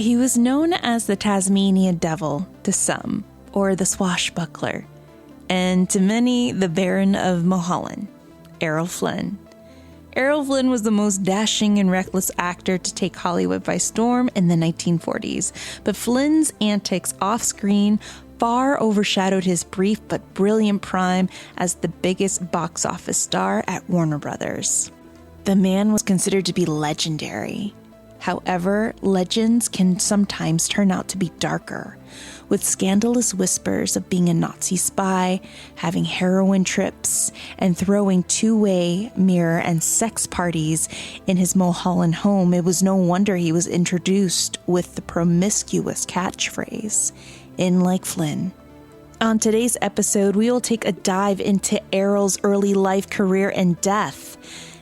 He was known as the Tasmania Devil to some, or the Swashbuckler, and to many, the Baron of Mulholland, Errol Flynn. Errol Flynn was the most dashing and reckless actor to take Hollywood by storm in the 1940s, but Flynn's antics off-screen far overshadowed his brief but brilliant prime as the biggest box office star at Warner Brothers. The man was considered to be legendary. However, legends can sometimes turn out to be darker, with scandalous whispers of being a Nazi spy, having heroin trips, and throwing two-way mirror and sex parties in his Mulholland home. It was no wonder he was introduced with the promiscuous catchphrase, "In like Flynn." On today's episode, we will take a dive into Errol's early life, career, and death.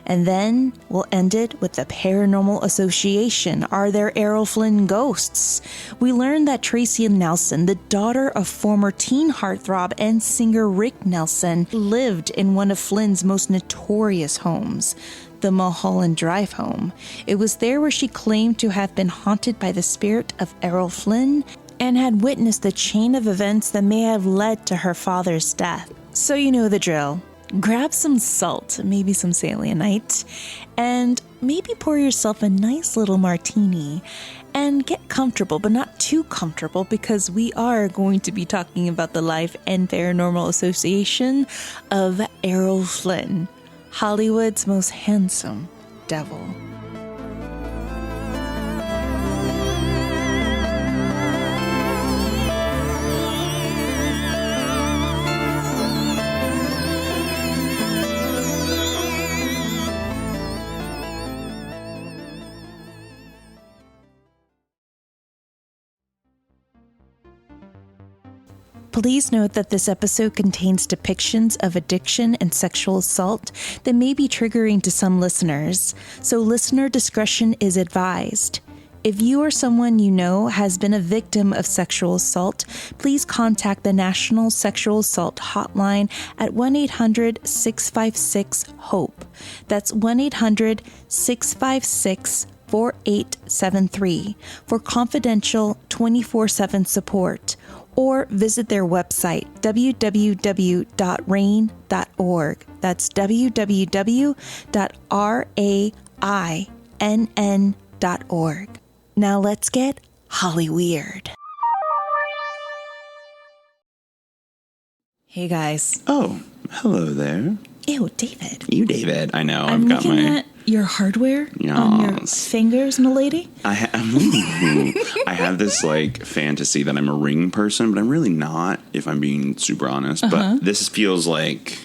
And then we'll end it with the Paranormal Association. Are there Errol Flynn ghosts? We learned that Tracy Nelson, the daughter of former teen heartthrob and singer Rick Nelson, lived in one of Flynn's most notorious homes, the Mulholland Drive home. It was there where she claimed to have been haunted by the spirit of Errol Flynn and had witnessed the chain of events that may have led to her father's death. So you know the drill. Grab some salt, maybe some selenite, and maybe pour yourself a nice little martini and get comfortable, but not too comfortable, because we are going to be talking about the life and paranormal association of Errol Flynn, Hollywood's most handsome devil. Please note that this episode contains depictions of addiction and sexual assault that may be triggering to some listeners, so listener discretion is advised. If you or someone you know has been a victim of sexual assault, please contact the National Sexual Assault Hotline at 1-800-656-HOPE. That's 1-800-656-4873 for confidential 24/7 support. Or visit their website, www.rainn.org. That's www.rainn.org. Now let's get Holly Weird. Hey guys. Oh, hello there. Ew, David. You, David. I know. I'm looking at your hardware on your fingers, milady. I have this like fantasy that I'm a ring person, but I'm really not, if I'm being super honest. But this feels like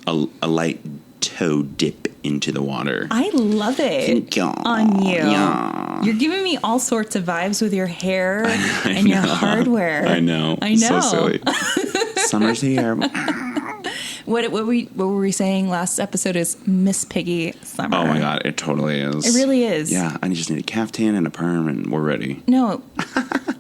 a light toe dip into the water. I love it on you. Yeah. You're giving me all sorts of vibes with your hair and your hardware. I know. So silly. Summer's here. What were we saying last episode is Miss Piggy Summer. Oh my God, it totally is. It really is. Yeah, I just need a caftan and a perm and we're ready. No,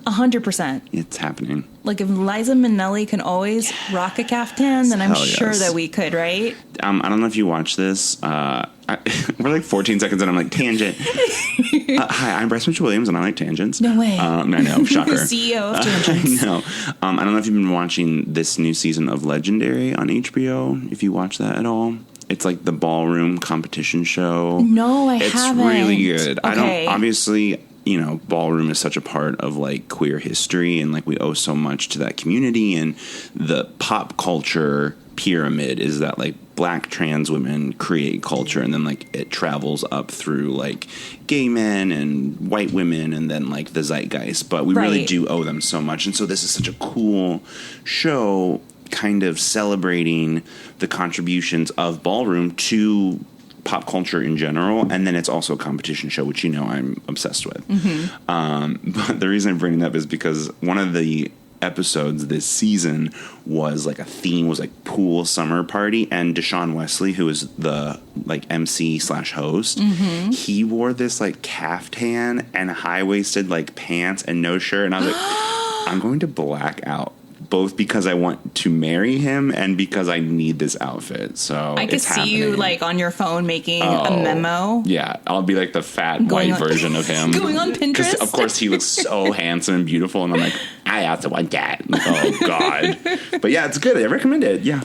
100%. It's happening. Like if Liza Minnelli can always rock a caftan, then I'm sure that we could, right? I don't know if you watch this. We're like 14 seconds and I'm like, tangent. Hi, I'm Bryce Mitchell-Williams and I like tangents. No way. I know, shocker. CEO of tangents. I know. I don't know if you've been watching this new season of Legendary on HBO, if you watch that at all. It's like the ballroom competition show. No, I haven't. It's really good. Okay. Obviously, you know, ballroom is such a part of like queer history and like we owe so much to that community, and the pop culture pyramid is that like black trans women create culture and then like it travels up through like gay men and white women and then like the zeitgeist, but we really do owe them so much. And so this is such a cool show kind of celebrating the contributions of ballroom to pop culture in general, and then it's also a competition show, which you know I'm obsessed with. But the reason I'm bringing it up is because one of the episodes this season was like a theme was like pool summer party, and Deshaun Wesley, who is the like MC / host, he wore this like caftan and high-waisted like pants and no shirt, and I was like I'm going to black out both because I want to marry him and because I need this outfit. So I could it's see happening. you like on your phone making a memo. Yeah, I'll be like the fat white version of him. Going on Pinterest. Of course, he looks so handsome and beautiful, and I'm like, I also want that. Like, oh God. But yeah, it's good. I recommend it. Yeah.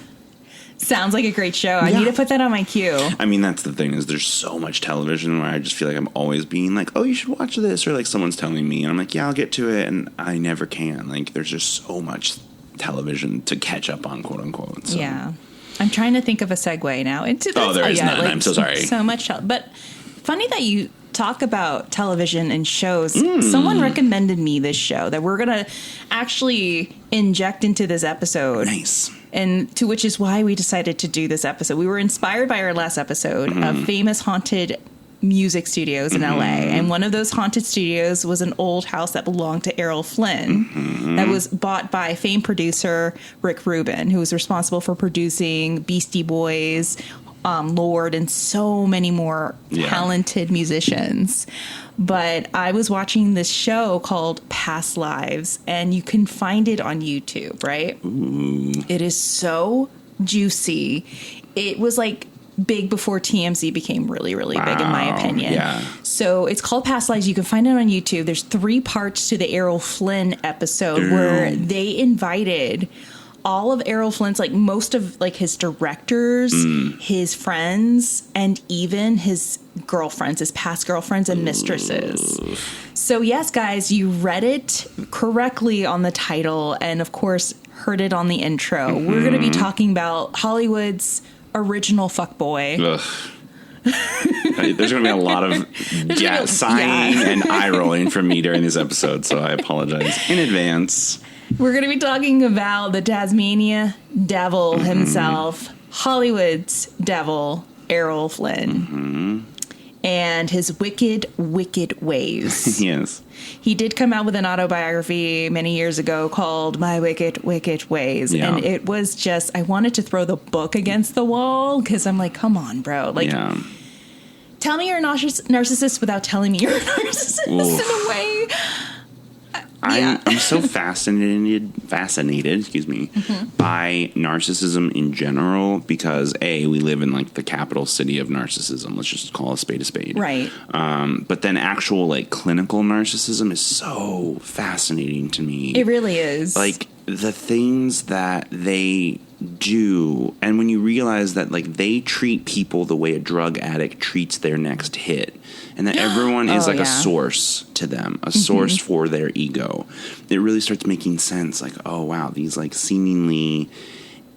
Sounds like a great show. I need to put that on my queue. I mean, that's the thing, is there's so much television where I just feel like I'm always being like, oh, you should watch this, or like someone's telling me, and I'm like, yeah, I'll get to it, and I never can. Like, there's just so much television to catch up on, quote unquote. So. Yeah. I'm trying to think of a segue now into this. Oh, there is none. Like, I'm so sorry. So much. But funny that you talk about television and shows. Someone recommended me this show that we're going to actually inject into this episode. Nice. And to which is why we decided to do this episode. We were inspired by our last episode of famous haunted music studios in LA. And one of those haunted studios was an old house that belonged to Errol Flynn that was bought by famed producer Rick Rubin, who was responsible for producing Beastie Boys, Lord, and so many more talented musicians. But I was watching this show called Past Lives, and you can find it on YouTube, right? Ooh. It is so juicy. It was like big before TMZ became really, really big, in my opinion. Yeah. So it's called Past Lives. You can find it on YouTube. There's 3 parts to the Errol Flynn episode where they invited all of Errol Flynn's, like most of like his directors, his friends, and even his girlfriends, his past girlfriends and mistresses. So yes, guys, you read it correctly on the title and of course heard it on the intro. We're going to be talking about Hollywood's original fuckboy. There's going to be a lot of sighing and eye rolling from me during this episode, so I apologize in advance. We're going to be talking about the Tasmania Devil himself, Hollywood's devil, Errol Flynn, and his wicked, wicked ways. Yes. He did come out with an autobiography many years ago called My Wicked, Wicked Ways. Yeah. And it was just, I wanted to throw the book against the wall because I'm like, come on, bro. Like, tell me you're a narcissist without telling me you're a narcissist in a way. I'm so fascinated, by narcissism in general because we live in like the capital city of narcissism. Let's just call a spade. Right. But then actual like clinical narcissism is so fascinating to me. It really is. Like the things that they do, and when you realize that like they treat people the way a drug addict treats their next hit, and that everyone is a source to them, a source for their ego, it really starts making sense. Like, oh wow, these like seemingly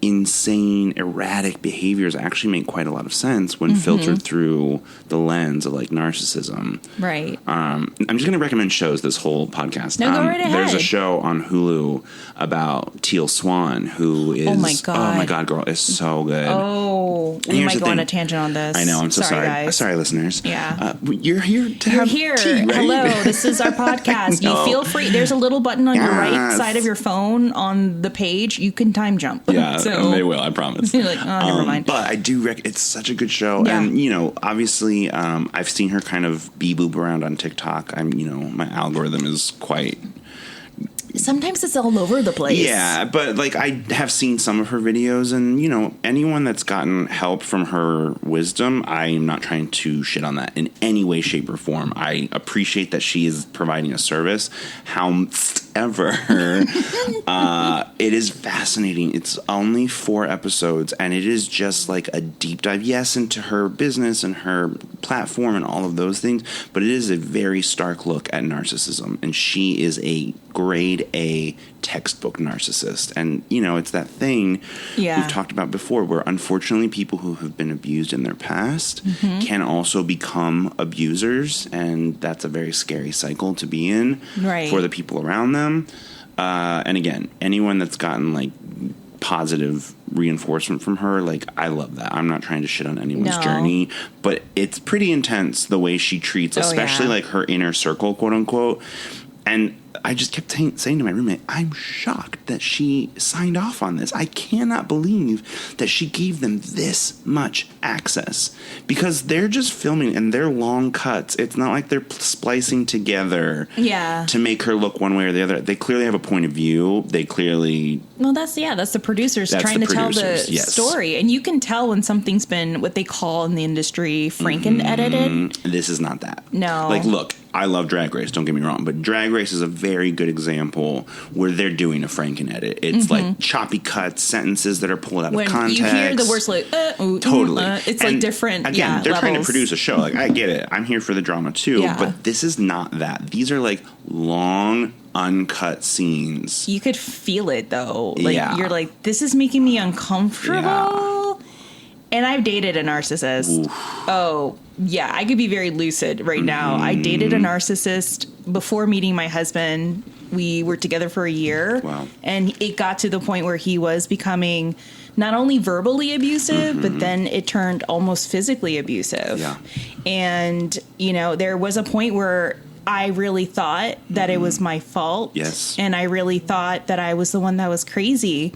insane, erratic behaviors actually make quite a lot of sense when filtered through the lens of like narcissism. Right. I'm just going to recommend shows this whole podcast. No, go right ahead. There's a show on Hulu about Teal Swan, who is, oh my God, girl, is so good. Oh, we might go on a tangent on this. I know, I'm so sorry. Guys. Sorry, listeners. Yeah. You're here to have tea, right? Hello, this is our podcast. You feel free. There's a little button on your right side of your phone on the page. You can time jump. Yeah. They will, I promise. You're like, oh, never mind. But I do it's such a good show. Yeah. And, you know, obviously, I've seen her kind of bee-boop around on TikTok. My algorithm is quite... Sometimes it's all over the place. Yeah, but like I have seen some of her videos, and you know, anyone that's gotten help from her wisdom, I'm not trying to shit on that in any way, shape, or form. I appreciate that she is providing a service. However, it is fascinating. It's only 4 episodes, and it is just like a deep dive, yes, into her business and her platform and all of those things, but it is a very stark look at narcissism, and she is a grade A textbook narcissist. And you know, it's that thing we've talked about before, where unfortunately people who have been abused in their past can also become abusers, and that's a very scary cycle to be in for the people around them. And again, anyone that's gotten like positive reinforcement from her, like I love that. I'm not trying to shit on anyone's journey, but it's pretty intense the way she treats especially like her inner circle, quote unquote. And I just kept saying to my roommate, I'm shocked that she signed off on this. I cannot believe that she gave them this much access, because they're just filming and they're long cuts. It's not like they're splicing together to make her look one way or the other. They clearly have a point of view. They clearly... Well, that's the producers trying to tell the story. And you can tell when something's been what they call in the industry franken-edited. This is not that. No. Like, look, I love Drag Race, don't get me wrong, but Drag Race is a very good example where they're doing a franken-edit. It's like choppy cuts, sentences that are pulled out of context. When you hear the words like, totally. It's like different, again, they're levels. trying to produce a show. Like, I get it. I'm here for the drama, too. But this is not that. These are, like, long, uncut scenes. You could feel it, though. Like, you're like, this is making me uncomfortable. Yeah. And I've dated a narcissist. Oof. Oh, yeah. I could be very lucid right now. I dated a narcissist before meeting my husband. We were together for a year. Wow. And it got to the point where he was becoming not only verbally abusive, but then it turned almost physically abusive. Yeah. And, you know, there was a point where I really thought that it was my fault. Yes. And I really thought that I was the one that was crazy.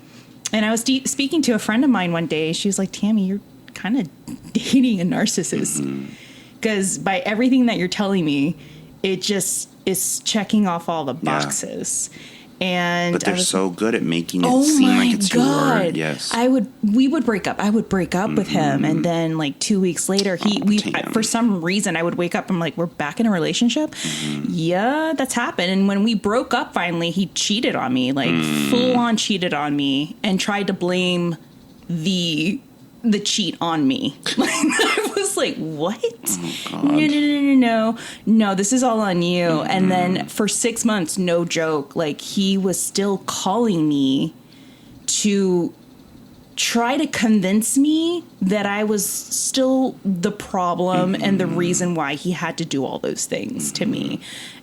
And I was speaking to a friend of mine one day. She was like, Tammy, you're kind of dating a narcissist. Because by everything that you're telling me, it just is checking off all the boxes. Yeah. But they're so good at making it seem like it's your... Yes. We would break up. I would break up with him. And then like 2 weeks later, for some reason, I would wake up and I'm like, we're back in a relationship. Yeah, that's happened. And when we broke up, finally, he cheated on me, like full on cheated on me, and tried to blame the cheat on me. I was like, what? No, this is all on you. And then for 6 months, no joke, like he was still calling me to try to convince me that I was still the problem and the reason why he had to do all those things to me.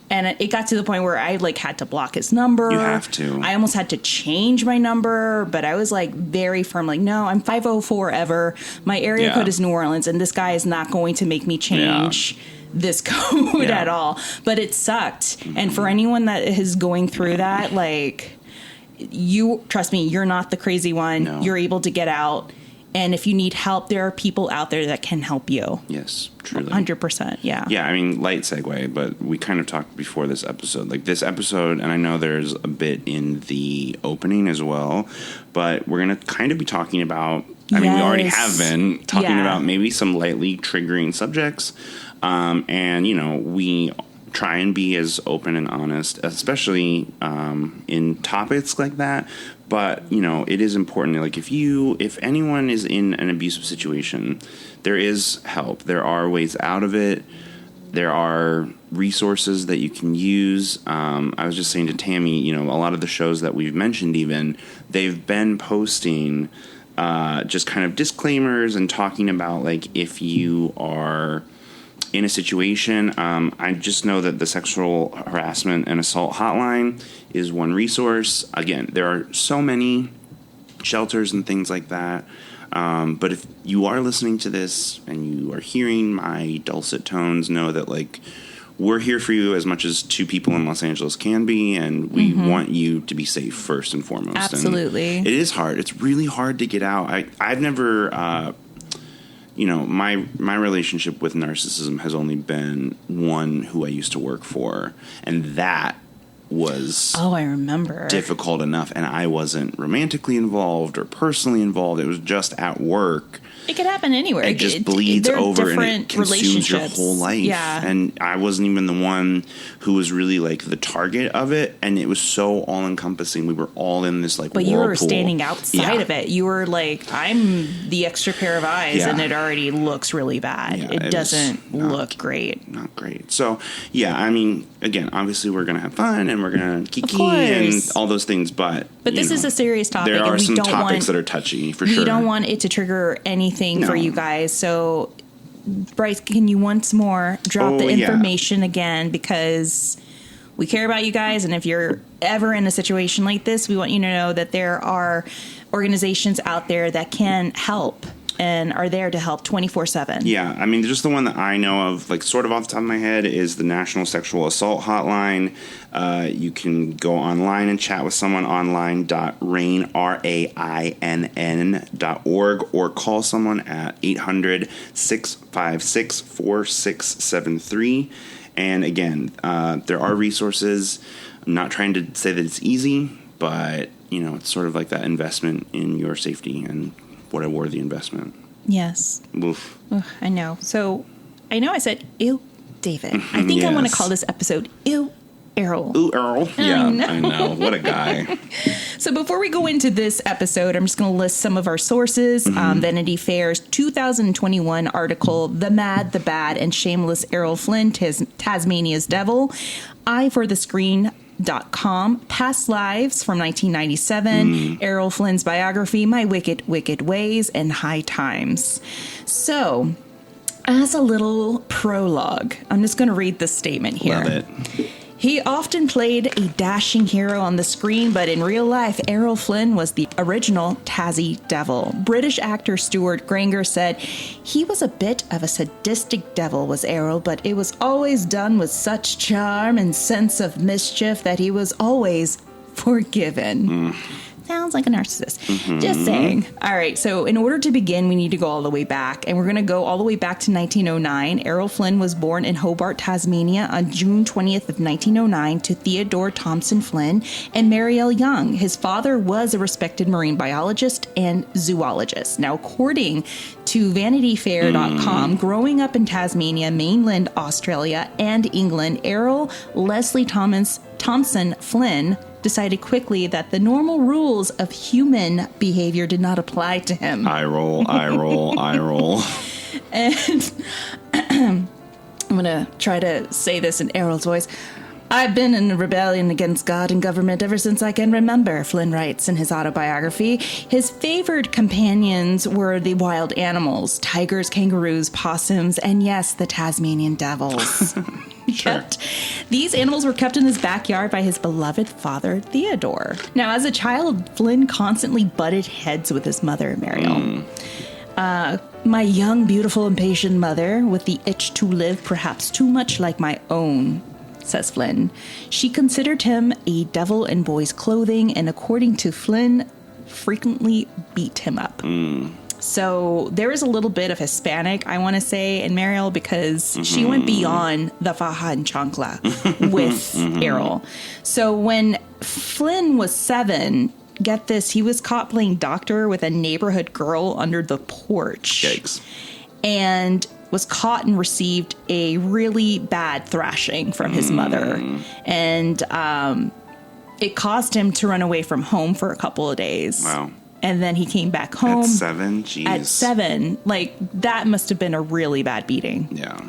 And it got to the point where I like had to block his number. You have to. I almost had to change my number, but I was like very firm, like, no, I'm 504 ever. My area code is New Orleans, and this guy is not going to make me change this code at all. But it sucked. And for anyone that is going through that, like, trust me, you're not the crazy one. No. You're able to get out. And if you need help, there are people out there that can help you. Yes, truly. 100%, yeah. Yeah, I mean, light segue, but we kind of talked before this episode. Like, this episode, and I know there's a bit in the opening as well, but we're going to kind of be talking about, I mean, we already have been talking about maybe some lightly triggering subjects. And, you know, we try and be as open and honest, especially in topics like that. But, you know, it is important. Like, if anyone is in an abusive situation, there is help. There are ways out of it. There are resources that you can use. I was just saying to Tammy, you know, a lot of the shows that we've mentioned even, they've been posting just kind of disclaimers and talking about, like, if you are in a situation. I just know that the sexual harassment and assault hotline is one resource. Again, there are so many shelters and things like that. But if you are listening to this and you are hearing my dulcet tones, know that, like, we're here for you as much as two people in Los Angeles can be, and we want you to be safe first and foremost. Absolutely. And it is hard. It's really hard to get out. I've never... you know, my relationship with narcissism has only been one who I used to work for, and that was I remember difficult enough, and I wasn't romantically involved or personally involved. It was just at work. It could happen anywhere. It just bleeds over and it consumes your whole life. Yeah. And I wasn't even the one who was really like the target of it. And it was so all encompassing. We were all in this like But whirlpool. You were standing outside of it. You were like, I'm the extra pair of eyes and it already looks really bad. Yeah, it doesn't look great. Not great. So, yeah, I mean, again, obviously we're going to have fun and we're going to kiki and all those things. But this is a serious topic. There are and some topics that are touchy for sure. We don't want it to trigger anything for you guys. So, Bryce, can you once more drop the information again? Because we care about you guys. And if you're ever in a situation like this, we want you to know that there are organizations out there that can help. and are there to help 24/7. Yeah, I mean, just the one that I know of, like sort of off the top of my head, is the National Sexual Assault Hotline. You can go online and chat with someone online.rainn, RAINN.org, or call someone at 800-656-4673. And again, there are resources. I'm not trying to say that it's easy, but, it's sort of like that investment in your safety, and what a worthy investment. Yes. Oof. Ugh, I know. So, I know I said, ew, David. I think Yes. I want to call this episode, Ew, Errol. Ooh, Errol. Yeah, I know. What a guy. So before we go into this episode, I'm just going to list some of our sources. Vanity Fair's 2021 article, The Mad, the Bad, and Shameless Errol Flynn, Tasmania's Devil. EyeForTheScreen.com, Past Lives from 1997, Errol Flynn's biography, My Wicked, Wicked Ways, and High Times. So, as a little prologue, I'm just going to read this statement here. Love it. He often played a dashing hero on the screen, but in real life, Errol Flynn was the original Tassie Devil. British actor Stuart Granger said, he was a bit of a sadistic devil, was Errol, but it was always done with such charm and sense of mischief that he was always forgiven. Sounds like a narcissist. Just saying. All right, so in order to begin, we need to go all the way back. And we're going to go all the way back to 1909. Errol Flynn was born in Hobart, Tasmania on June 20th of 1909 to Theodore Thompson Flynn and Marielle Young. His father was a respected marine biologist and zoologist. Now, according to VanityFair.com, growing up in Tasmania, mainland Australia, and England, Errol Leslie Thompson Flynn decided quickly that the normal rules of human behavior did not apply to him. I roll. And I'm going to try to say this in Errol's voice. I've been in rebellion against God and government ever since I can remember, Flynn writes in his autobiography. His favored companions were the wild animals, tigers, kangaroos, possums, and yes, the Tasmanian devils. Sure. These animals were kept in his backyard by his beloved father, Theodore. Now, as a child, Flynn constantly butted heads with his mother, Marielle. My young, beautiful, impatient mother, with the itch to live perhaps too much like my own, says Flynn. She considered him a devil in boy's clothing, and according to Flynn, frequently beat him up. So there is a little bit of Hispanic, I want to say, in Marielle, because she went beyond the faja and chancla with Errol. So when Flynn was 7, get this, he was caught playing doctor with a neighborhood girl under the porch. Yikes. And was caught and received a really bad thrashing from his mother. And it caused him to run away from home for a couple of days. Wow. And then he came back home. At 7? Jeez. At 7. Like, that must have been a really bad beating. Yeah.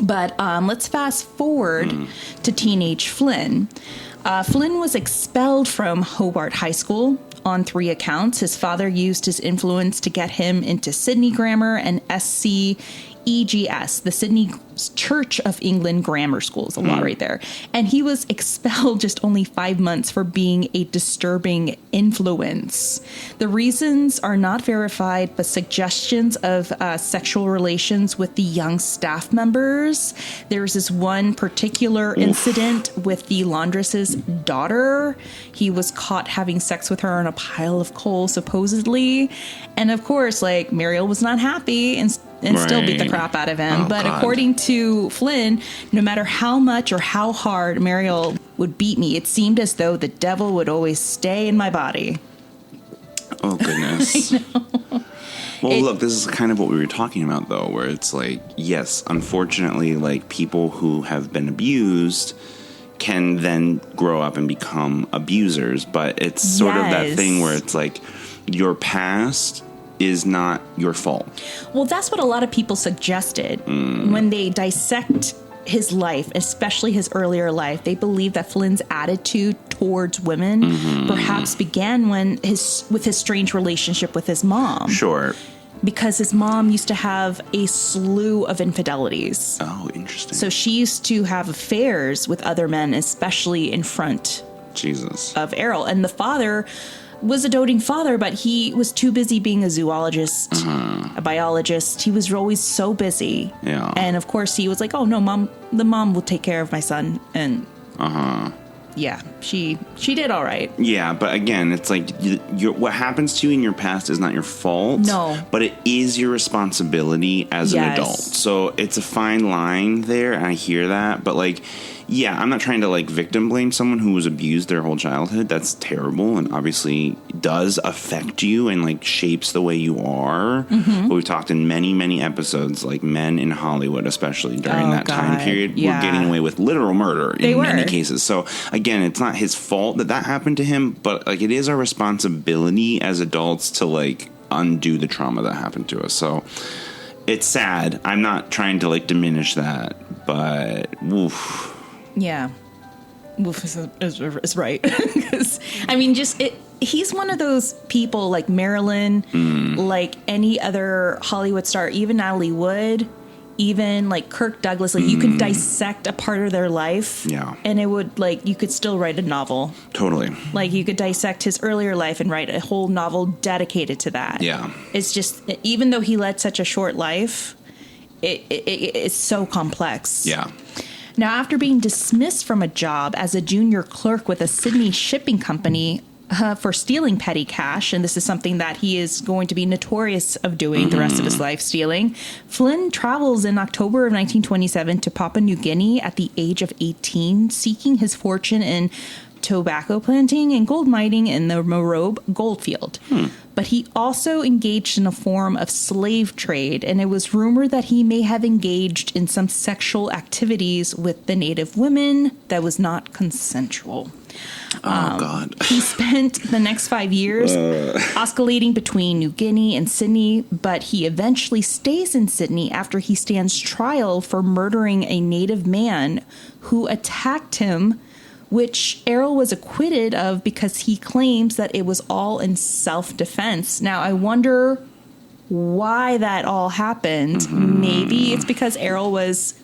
But let's fast forward to teenage Flynn. Flynn was expelled from Hobart High School on 3 accounts. His father used his influence to get him into Sydney Grammar and SCEGS, the Sydney Church of England Grammar Schools, a lot right there. And he was expelled just only 5 months for being a disturbing influence. The reasons are not verified, but suggestions of sexual relations with the young staff members. There's this one particular incident with the laundress's daughter. He was caught having sex with her on a pile of coal, supposedly. And of course, like, Marielle was not happy and still beat the crap out of him. But God. according to Flynn, no matter how much or how hard Marielle would beat me, it seemed as though the devil would always stay in my body. Oh, goodness. Well, look, this is kind of what we were talking about, though, where it's like, yes, unfortunately, like, people who have been abused can then grow up and become abusers. But it's sort of that thing where it's like, your past is not your fault. Well, that's what a lot of people suggested when they dissect his life, especially his earlier life. They believe that Flynn's attitude towards women perhaps began with his strange relationship with his mom. Sure. Because his mom used to have a slew of infidelities. Oh, interesting. So she used to have affairs with other men, especially in front Jesus. of Errol. And the father was a doting father, but he was too busy being a zoologist, a biologist. He was always so busy. Yeah. And of course he was like, oh no, the mom will take care of my son. And yeah, she did all right. Yeah, but again, it's like what happens to you in your past is not your fault. No. But it is your responsibility as an adult. So it's a fine line there, and I hear that. But, like, yeah, I'm not trying to, like, victim blame someone who was abused their whole childhood. That's terrible and obviously does affect you and, like, shapes the way you are. Mm-hmm. But we've talked in many, many episodes, like, men in Hollywood, especially during that time period, were getting away with literal murder in many cases. So, again, it's not his fault that happened to him, but, like, it is our responsibility as adults to, like, undo the trauma that happened to us. So it's sad. I'm not trying to, like, diminish that, but woof. Yeah. Woof is right. 'Cause, I mean, he's one of those people like Marilyn, like any other Hollywood star, even Natalie Wood, even like Kirk Douglas. Like you could dissect a part of their life. Yeah. And it would, like, you could still write a novel. Totally. Like you could dissect his earlier life and write a whole novel dedicated to that. Yeah. It's just, even though he led such a short life, it's so complex. Yeah. Now, after being dismissed from a job as a junior clerk with a Sydney shipping company for stealing petty cash, and this is something that he is going to be notorious of doing the rest of his life, stealing, Flynn travels in October of 1927 to Papua New Guinea at the age of 18, seeking his fortune in tobacco planting and gold mining in the Morobe goldfield. But he also engaged in a form of slave trade, and it was rumored that he may have engaged in some sexual activities with the native women that was not consensual. God. He spent the next 5 years oscillating between New Guinea and Sydney, but he eventually stays in Sydney after he stands trial for murdering a native man who attacked him, which ERROL was acquitted of because he claims that it was all in self-defense. Now, I wonder why that all happened. Maybe it's because ERROL was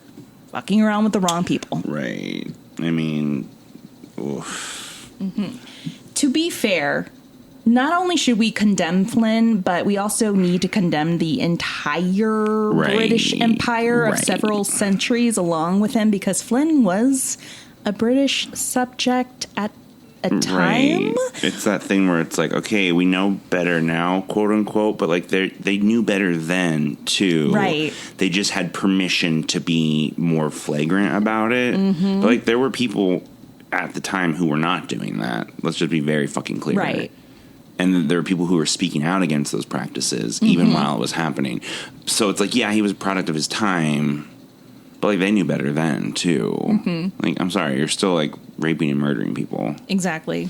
fucking around with the wrong people. Right. I mean, oof. To be fair, not only should we condemn Flynn, but we also need to condemn the entire British Empire of several centuries along with him, because Flynn was a British subject at a time. It's that thing where it's like, okay, we know better now, quote unquote, but like they knew better then too. Right. They just had permission to be more flagrant about it. But like there were people at the time who were not doing that. Let's just be very fucking clear. Right. And there were people who were speaking out against those practices even while it was happening. So it's like, yeah, he was a product of his time. But, like, they knew better then, too. Like, I'm sorry, you're still, like, raping and murdering people. Exactly.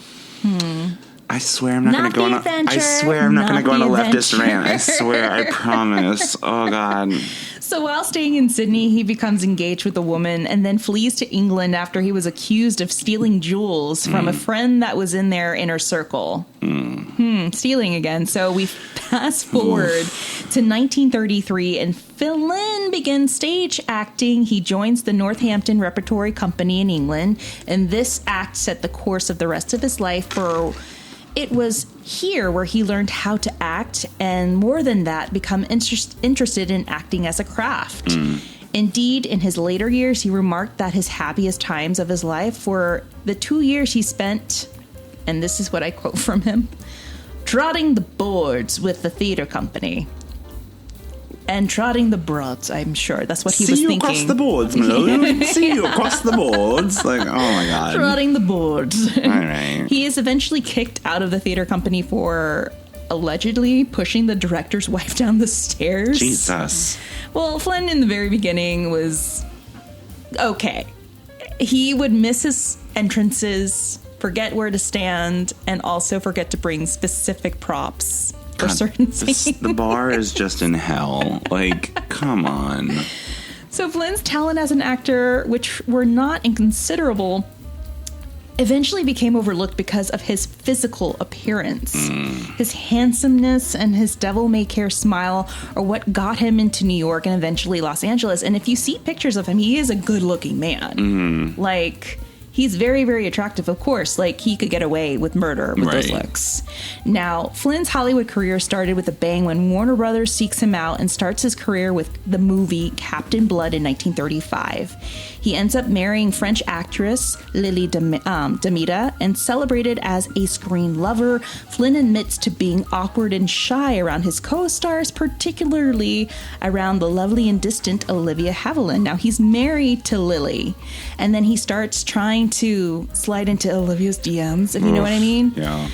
I swear I'm not going to go on a... I swear I'm not going to go on a leftist rant. I swear, I promise. Oh, God. So while staying in Sydney, he becomes engaged with a woman and then flees to England after he was accused of stealing jewels from a friend that was in their inner circle. Stealing again. So we fast forward to 1933 and Flynn begins stage acting. He joins the Northampton Repertory Company in England, and this act set the course of the rest of his life. For it was here where he learned how to act, and more than that, become interested in acting as a craft. Indeed, in his later years, he remarked that his happiest times of his life were the 2 years he spent, and this is what I quote from him, trotting the boards with the theater company. And trotting the broads, I'm sure. That's what he was thinking. See you across the boards, Malone. See you across the boards. Like, oh my God. Trotting the boards. All right. He is eventually kicked out of the theater company for allegedly pushing the director's wife down the stairs. Jesus. Well, Flynn in the very beginning was okay. He would miss his entrances, forget where to stand, and also forget to bring specific props for certain scenes. The bar is just in hell. Like, come on. So Flynn's talent as an actor, which were not inconsiderable, eventually became overlooked because of his physical appearance. His handsomeness and his devil-may-care smile are what got him into New York and eventually Los Angeles. And if you see pictures of him, he is a good-looking man. Like, He's very, very attractive, of course. Like, he could get away with murder with those looks. Now, Flynn's Hollywood career started with a bang when Warner Brothers seeks him out and starts his career with the movie Captain Blood in 1935. He ends up marrying French actress Lily Demita, and celebrated as a screen lover. Flynn admits to being awkward and shy around his co-stars, particularly around the lovely and distant Olivia Havilland. Now, he's married to Lily, and then he starts trying to slide into Olivia's DMs, if you know what I mean. Yeah.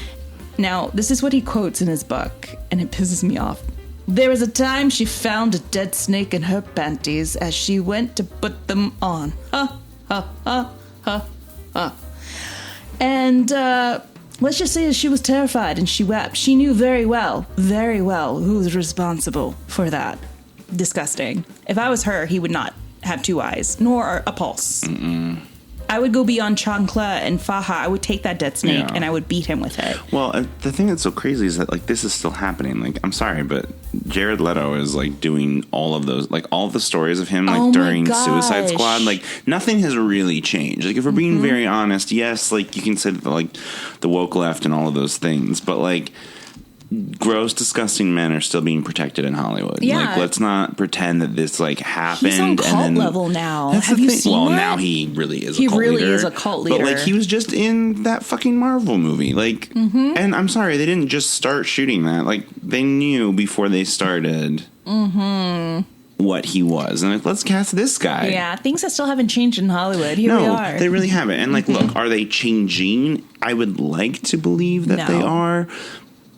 Now, this is what he quotes in his book, and it pisses me off. There was a time she found a dead snake in her panties as she went to put them on. Ha, ha, ha, ha, ha. And, let's just say that she was terrified and she wept. She knew very well who was responsible for that. Disgusting. If I was her, he would not have two eyes, nor a pulse. Mm-mm. I would go beyond Chancla and Faha. I would take that dead snake and I would beat him with it. Well, the thing that's so crazy is that, like, this is still happening. Like, I'm sorry, but Jared Leto is, like, doing all of those, like, all of the stories of him, like, during Suicide Squad. Like, nothing has really changed. Like, if we're being very honest, yes, like, you can say that, like, the woke left and all of those things, but, like, gross, disgusting men are still being protected in Hollywood. Yeah. Like, let's not pretend that this, like, happened. He's on cult level now. Have you seen Well, that? now he really is a cult leader. He really is a cult leader. But, like, he was just in that fucking Marvel movie. Like, and I'm sorry, they didn't just start shooting that. Like, they knew before they started what he was. And, like, let's cast this guy. Yeah, things that still haven't changed in Hollywood. Here we are. No, they really haven't. And, like, look, are they changing? I would like to believe that they are.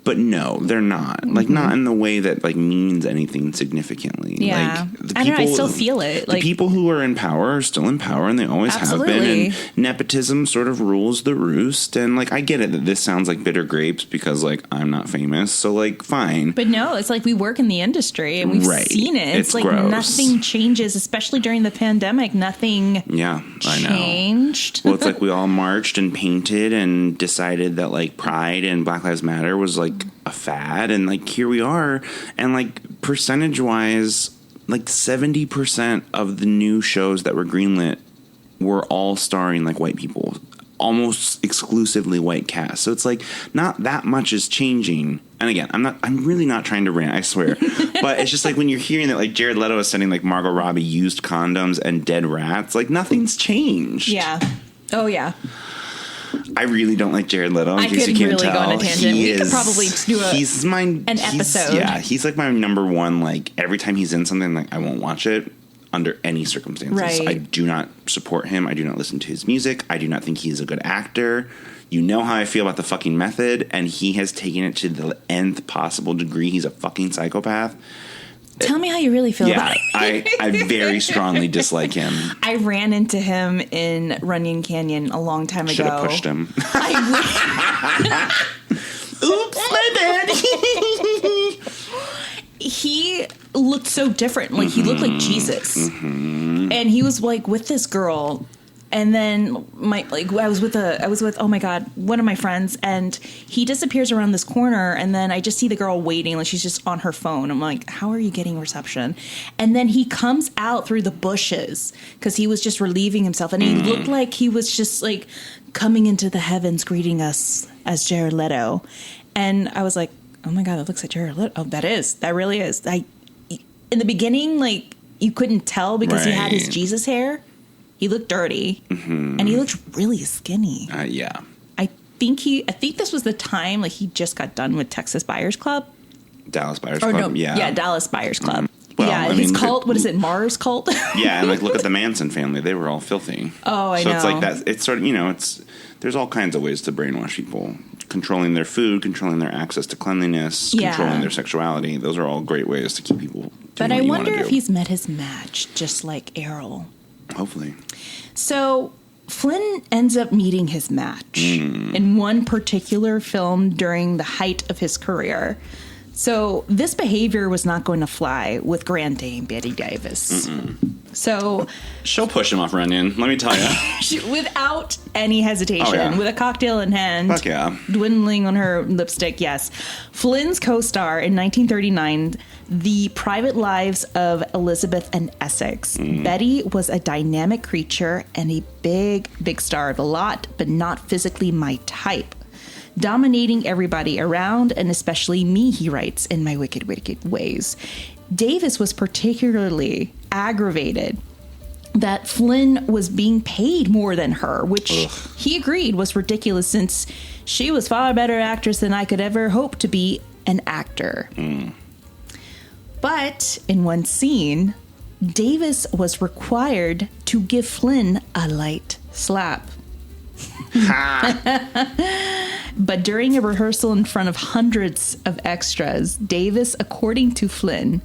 But no, they're not. Like, not in the way that, like, means anything significantly. Yeah. Like, the I people, don't know, I still feel it. Like, the people who are in power are still in power, and they always have been. And nepotism sort of rules the roost. And, like, I get it that this sounds like bitter grapes because, like, I'm not famous. So, like, fine. But no, it's like we work in the industry, and we've seen it. It's like gross. Nothing changes, especially during the pandemic. Nothing changed. Well, it's like we all marched and painted and decided that, like, Pride and Black Lives Matter was, like, a fad, and, like, here we are, and, like, percentage wise, like, 70% of the new shows that were greenlit were all starring, like, white people, almost exclusively white cast. So it's like not that much is changing. And again, I'm really not trying to rant, I swear. But it's just like when you're hearing that, like, Jared Leto is sending, like, Margot Robbie used condoms and dead rats, like, nothing's changed. Yeah. Oh yeah. I really don't like Jared Leto. I could really go on a tangent. We could probably do an episode. He's like my number one. Like, every time he's in something, like, I won't watch it under any circumstances. Right. I do not support him. I do not listen to his music. I do not think he's a good actor. You know how I feel about The Fucking Method, and he has taken it to the nth possible degree. He's a fucking psychopath. Tell me how you really feel about it. I very strongly dislike him. I ran into him in Runyon Canyon a long time ago. Should have pushed him. Oops, my bad. He looked so different. Like, he looked like Jesus. And he was, like, with this girl. And then I was with oh my God, one of my friends, and he disappears around this corner, and then I just see the girl waiting, like she's just on her phone. I'm like, how are you getting reception? And then he comes out through the bushes because he was just relieving himself, and he looked like he was just like coming into the heavens, greeting us as Jared Leto. And I was like, oh my God, that looks like Jared Leto. Oh, that really is. In the beginning, like, you couldn't tell because he had his Jesus hair. He looked dirty, and he looked really skinny. Yeah. I think this was the time, like, he just got done with Texas Buyers Club. Dallas Buyers Club, yeah, Dallas Buyers Club. Well, yeah, his cult, what is it, Mars cult? Yeah, and, like, look at the Manson family. They were all filthy. Oh, I know. So it's like that. It's sort of, there's all kinds of ways to brainwash people. Controlling their food, controlling their access to cleanliness, controlling their sexuality. Those are all great ways to keep people doing But I wonder if he's met his match, just like Errol. Hopefully. So Flynn ends up meeting his match in one particular film during the height of his career. So this behavior was not going to fly with Grand Dame Betty Davis. So she'll push him off Runyon, let me tell you. without any hesitation, with a cocktail in hand, fuck yeah, dwindling on her lipstick, yes. Flynn's co-star in 1939, The Private Lives of Elizabeth and Essex. Betty was a dynamic creature and a big star of the lot, but not physically my type. Dominating everybody around, and especially me, he writes, in my wicked ways. Davis was particularly aggravated that Flynn was being paid more than her, which he agreed was ridiculous since she was far better actress than I could ever hope to be an actor. But in one scene, Davis was required to give Flynn a light slap. But during a rehearsal in front of hundreds of extras, Davis, according to Flynn,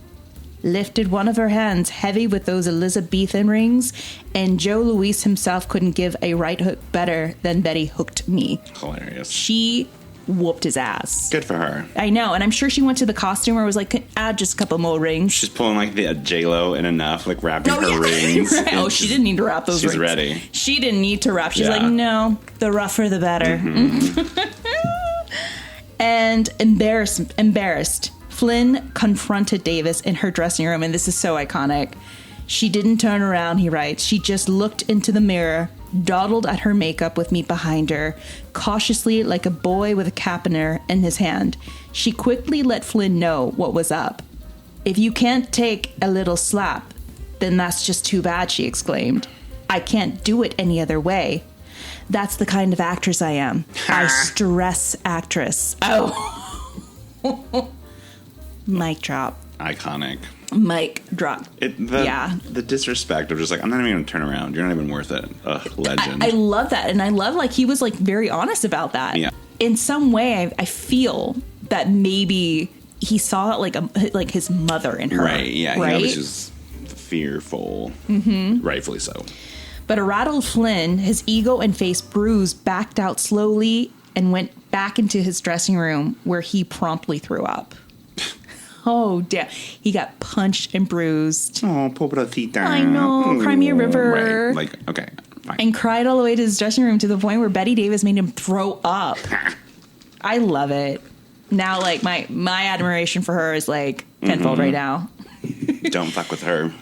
lifted one of her hands heavy with those Elizabethan rings, and Joe Louis himself couldn't give a right hook better than Betty hooked me. Hilarious. She whooped his ass. Good for her. I know, and I'm sure she went to the costumer, was like, add just a couple more rings. She's pulling like the J-Lo in enough, like wrapping her rings. Right. Oh, she didn't need to wrap those rings. She's ready. She didn't need to wrap. She's like, no, the rougher the better. And embarrassed, Flynn confronted Davis in her dressing room, and this is so iconic. She didn't turn around, he writes. She just looked into the mirror, dawdled at her makeup with me behind her, cautiously like a boy with a cap in his hand. She quickly let Flynn know what was up. If you can't take a little slap, then that's just too bad, she exclaimed. I can't do it any other way. That's the kind of actress I am. I stress actress. Oh. Mic drop. Iconic. Mic drop. The disrespect of just like, I'm not even going to turn around. You're not even worth it. Ugh, legend. I love that. And I love like he was like very honest about that. Yeah. In some way, I feel that maybe he saw like his mother in her. Right. Yeah. Right? He was just fearful. Mm-hmm. Rightfully so. But a rattled Flynn, his ego and face bruised, backed out slowly and went back into his dressing room where he promptly threw up. Oh, damn. He got punched and bruised. Oh, pobrecita. I know. Cry me a river. Right. Like, okay, fine. And cried all the way to his dressing room to the point where Betty Davis made him throw up. I love it. Now, like, my admiration for her is, like, tenfold right now. Don't fuck with her.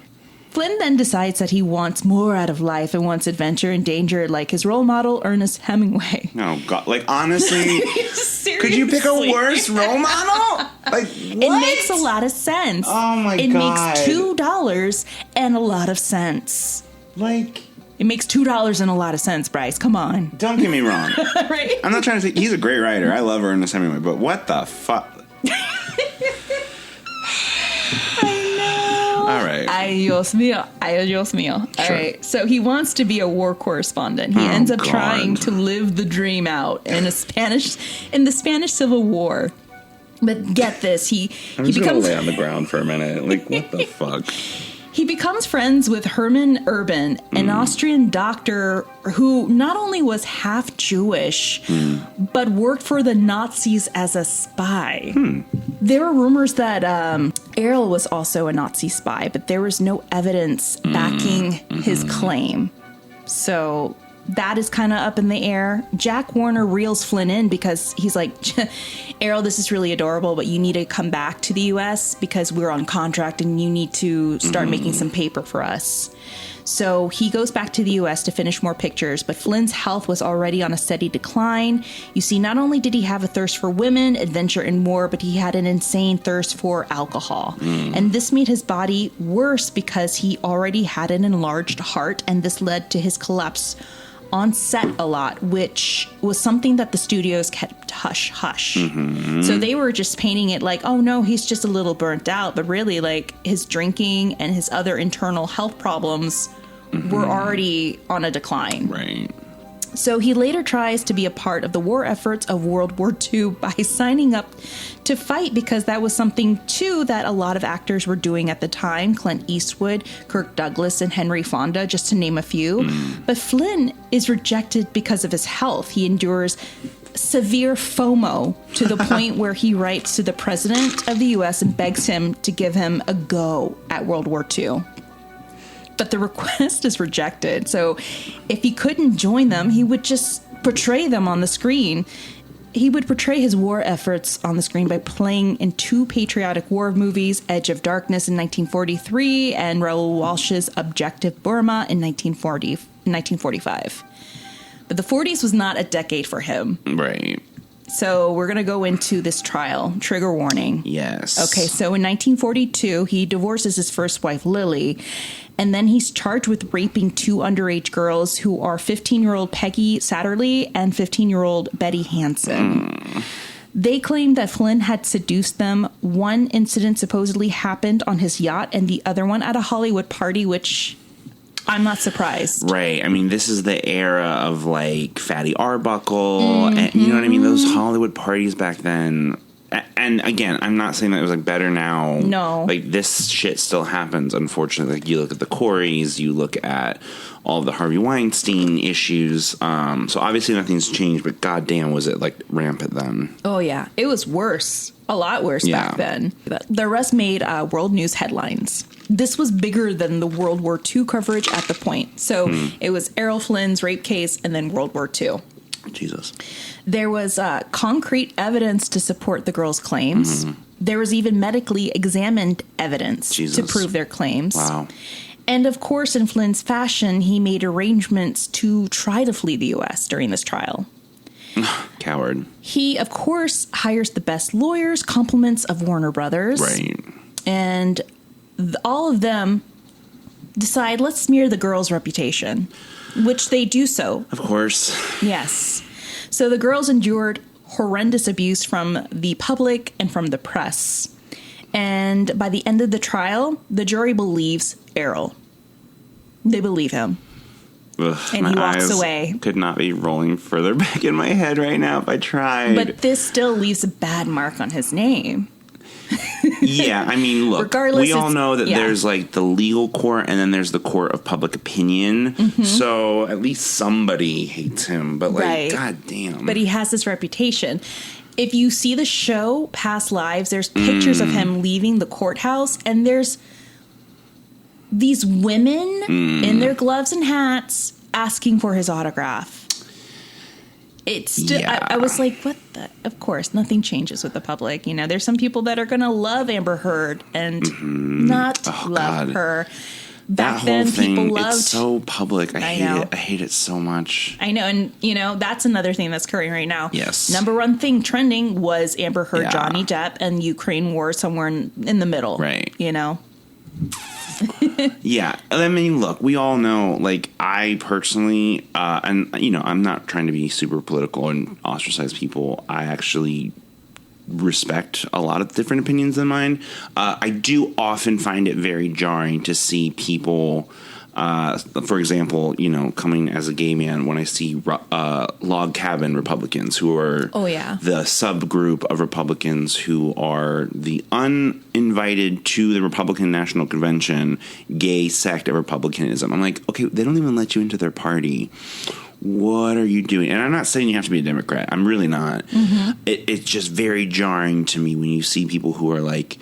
Flynn then decides that he wants more out of life and wants adventure and danger like his role model, Ernest Hemingway. Oh, God. Like, honestly, could you pick a worse role model? Like, what? It makes a lot of sense. Oh, my God. It makes $2 and a lot of sense. Like... It makes $2 and a lot of sense, Bryce. Come on. Don't get me wrong. Right? I'm not trying to say... He's a great writer. I love Ernest Hemingway, but what the fuck? All right. Ay, Dios mío. All Sure. right. So he wants to be a war correspondent. He ends up trying to live the dream out in the Spanish Civil War. But get this, he just becomes gonna lay on the ground for a minute. Like, what the fuck? He becomes friends with Hermann Urban, an Austrian doctor who not only was half Jewish, but worked for the Nazis as a spy. There were rumors that ERROL was also a Nazi spy, but there was no evidence backing his claim. So that is kind of up in the air. Jack Warner reels Flynn in because he's like, ERROL, this is really adorable, but you need to come back to the U.S. because we're on contract and you need to start making some paper for us. So he goes back to the U.S. to finish more pictures, but Flynn's health was already on a steady decline. You see, not only did he have a thirst for women, adventure, and more, but he had an insane thirst for alcohol. And this made his body worse because he already had an enlarged heart, and this led to his collapse on set a lot, which was something that the studios kept hush-hush. So they were just painting it like, oh no, he's just a little burnt out. But really, like, his drinking and his other internal health problems were already on a decline. Right. So he later tries to be a part of the war efforts of World War II by signing up to fight because that was something, too, that a lot of actors were doing at the time. Clint Eastwood, Kirk Douglas, and Henry Fonda, just to name a few. But Flynn is rejected because of his health. He endures severe FOMO to the point where he writes to the president of the U.S. and begs him to give him a go at World War II. but the request is rejected. So if he couldn't join them, he would just portray them on the screen. He would portray his war efforts on the screen by playing in 2 patriotic war movies, Edge of Darkness in 1943 and Raoul Walsh's Objective Burma in 1945. But the 40s was not a decade for him. Right. So we're going to go into this trial. Trigger warning. Yes. Okay, so in 1942, he divorces his first wife, Lily, and then he's charged with raping 2 underage girls who are 15-year-old Peggy Satterley and 15-year-old Betty Hansen. They claimed that Flynn had seduced them. One incident supposedly happened on his yacht and the other one at a Hollywood party, which I'm not surprised. Right. I mean, this is the era of, like, Fatty Arbuckle. And, you know what I mean? Those Hollywood parties back then. And, again, I'm not saying that it was, like, better now. No. Like, this shit still happens, unfortunately. Like, you look at the Coreys, you look at all of the Harvey Weinstein issues. So, obviously, nothing's changed, but goddamn was it, like, rampant then. Oh, yeah. It was worse. A lot worse back then. The arrest made world news headlines. This was bigger than the World War II coverage at the point. So it was Errol Flynn's rape case and then World War II. Jesus. There was concrete evidence to support the girls' claims. There was even medically examined evidence to prove their claims. Wow. And of course, in Flynn's fashion, he made arrangements to try to flee the U.S. during this trial. Coward. He, of course, hires the best lawyers, compliments of Warner Brothers. Right. And all of them decide, let's smear the girls' reputation, which they do so. Of course. Yes. So the girls endured horrendous abuse from the public and from the press. And by the end of the trial, the jury believes Errol. They believe him. Ugh, and he walks away. Could not be rolling further back in my head right now if I tried. But this still leaves a bad mark on his name. Yeah, I mean, look, regardless, we all know that there's like the legal court and then there's the court of public opinion. So at least somebody hates him, but like, goddamn. But he has this reputation. If you see the show Past Lives, there's pictures of him leaving the courthouse and there's these women in their gloves and hats asking for his autograph. It's still, I was like, what the? Of course, nothing changes with the public. You know, there's some people that are going to love Amber Heard and not love her. Back that whole then, thing, people loved. It's so public. I hate it. I hate it so much. I know. And, you know, that's another thing that's occurring right now. Yes. Number one thing trending was Amber Heard, Johnny Depp, and Ukraine war somewhere in the middle. Right. You know? Yeah. I mean, look, we all know, like, I personally, and, you know, I'm not trying to be super political and ostracize people. I actually respect a lot of different opinions than mine. I do often find it very jarring to see people, for example, you know, coming as a gay man, when I see log cabin Republicans who are the subgroup of Republicans who are the uninvited to the Republican National Convention gay sect of Republicanism. I'm like, okay, they don't even let you into their party. What are you doing? And I'm not saying you have to be a Democrat. I'm really not. It's just very jarring to me when you see people who are like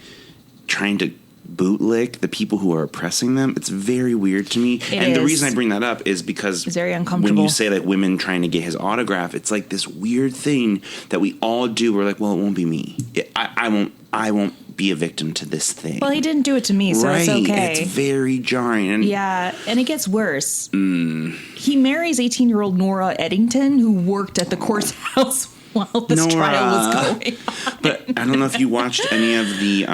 trying to bootlick the people who are oppressing them. It's very weird to me. The reason I bring that up is because it's very uncomfortable. When you say like women trying to get his autograph, it's like this weird thing that we all do. We're like, well, it won't be me. I won't be a victim to this thing. Well, he didn't do it to me, so it's okay. It's very jarring. And and it gets worse. He marries 18-year-old Nora Eddington, who worked at the courthouse while this trial was going on. But I don't know if you watched any of the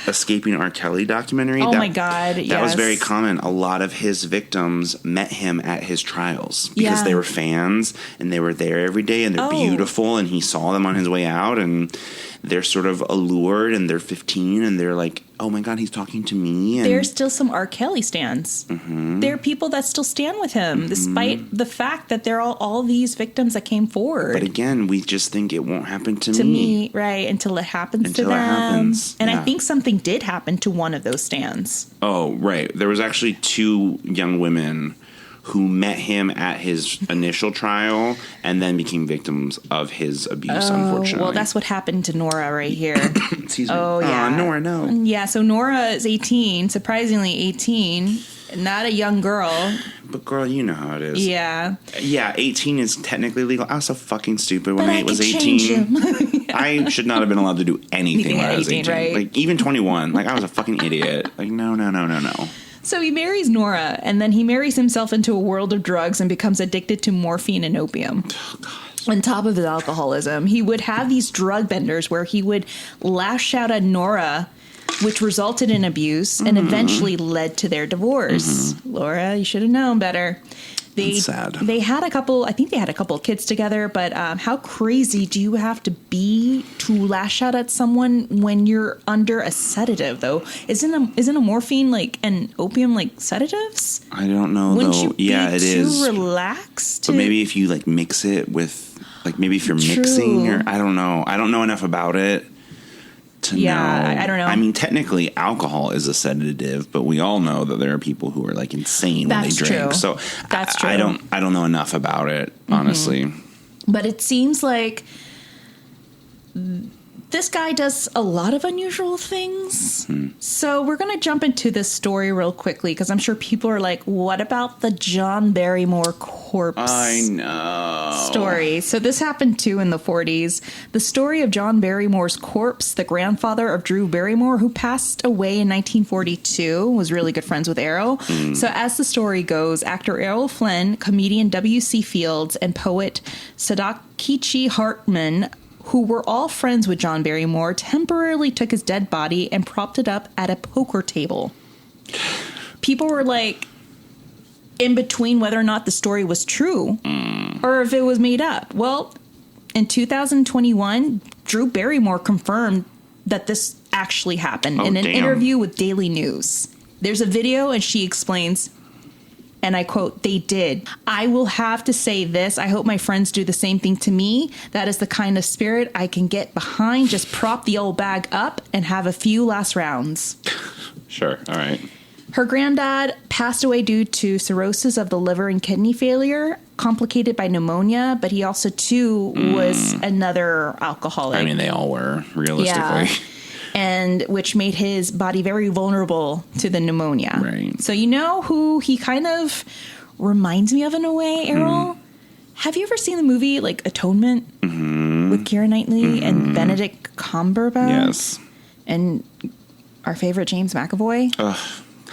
Escaping R. Kelly documentary. Oh, my God, That was very common. A lot of his victims met him at his trials because they were fans and they were there every day and they're beautiful and he saw them on his way out and they're sort of allured and they're 15 and they're like, oh my God, he's talking to me. And there's still some R. Kelly stans. There are people that still stand with him despite the fact that there are all these victims that came forward. But again, we just think it won't happen to me. To me, right, until it happens to them. Happens. And I think something did happen to one of those stans. Oh, right. There was actually 2 young women who met him at his initial trial and then became victims of his abuse, unfortunately. Well, that's what happened to Nora right here. Excuse me. Oh, yeah. Nora, no. Yeah, so Nora is 18, surprisingly 18, not a young girl. But, girl, you know how it is. Yeah. Yeah, 18 is technically legal. I was so fucking stupid when But I was 18. I should not have been allowed to do anything when I was 18. Right? Like, even 21. Like, I was a fucking idiot. Like, no. So he marries Nora, and then he marries himself into a world of drugs and becomes addicted to morphine and opium. Oh, God. On top of his alcoholism, he would have these drug benders where he would lash out at Nora, which resulted in abuse and eventually led to their divorce. Laura, you should have known better. That's sad. They had a couple, I think they had a couple of kids together, but how crazy do you have to be to lash out at someone when you're under a sedative, though? Isn't a morphine like and opium like sedatives? I don't know, Wouldn't though. you be it too is. relaxed? But maybe if you, like, mix it with, like, maybe if you're mixing or, I don't know. I don't know enough about it to know. I don't know. I mean, technically, alcohol is a sedative, but we all know that there are people who are, like, insane when they drink. True. So That's true. I don't know enough about it, honestly. But it seems like this guy does a lot of unusual things. So we're going to jump into this story real quickly because I'm sure people are like, what about the John Barrymore corpse I know. story? So this happened too in the 40s. The story of John Barrymore's corpse, the grandfather of Drew Barrymore, who passed away in 1942, was really good friends with Errol. So as the story goes, actor Errol Flynn, comedian W.C. Fields, and poet Sadakichi Hartman, who were all friends with John Barrymore, temporarily took his dead body and propped it up at a poker table. People were like in between whether or not the story was true or if it was made up. Well, in 2021, Drew Barrymore confirmed that this actually happened in an interview with Daily News. There's a video and she explains, and I quote, "They did. I will have to say this. I hope my friends do the same thing to me. That is the kind of spirit I can get behind. Just prop the old bag up and have a few last rounds." Sure. All right. Her granddad passed away due to cirrhosis of the liver and kidney failure, complicated by pneumonia, but he also, too, was another alcoholic. I mean, they all were, realistically. Yeah. And which made his body very vulnerable to the pneumonia. Right. So you know who he kind of reminds me of in a way, Errol? Have you ever seen the movie like Atonement with Keira Knightley and Benedict Cumberbatch? Yes. And our favorite James McAvoy?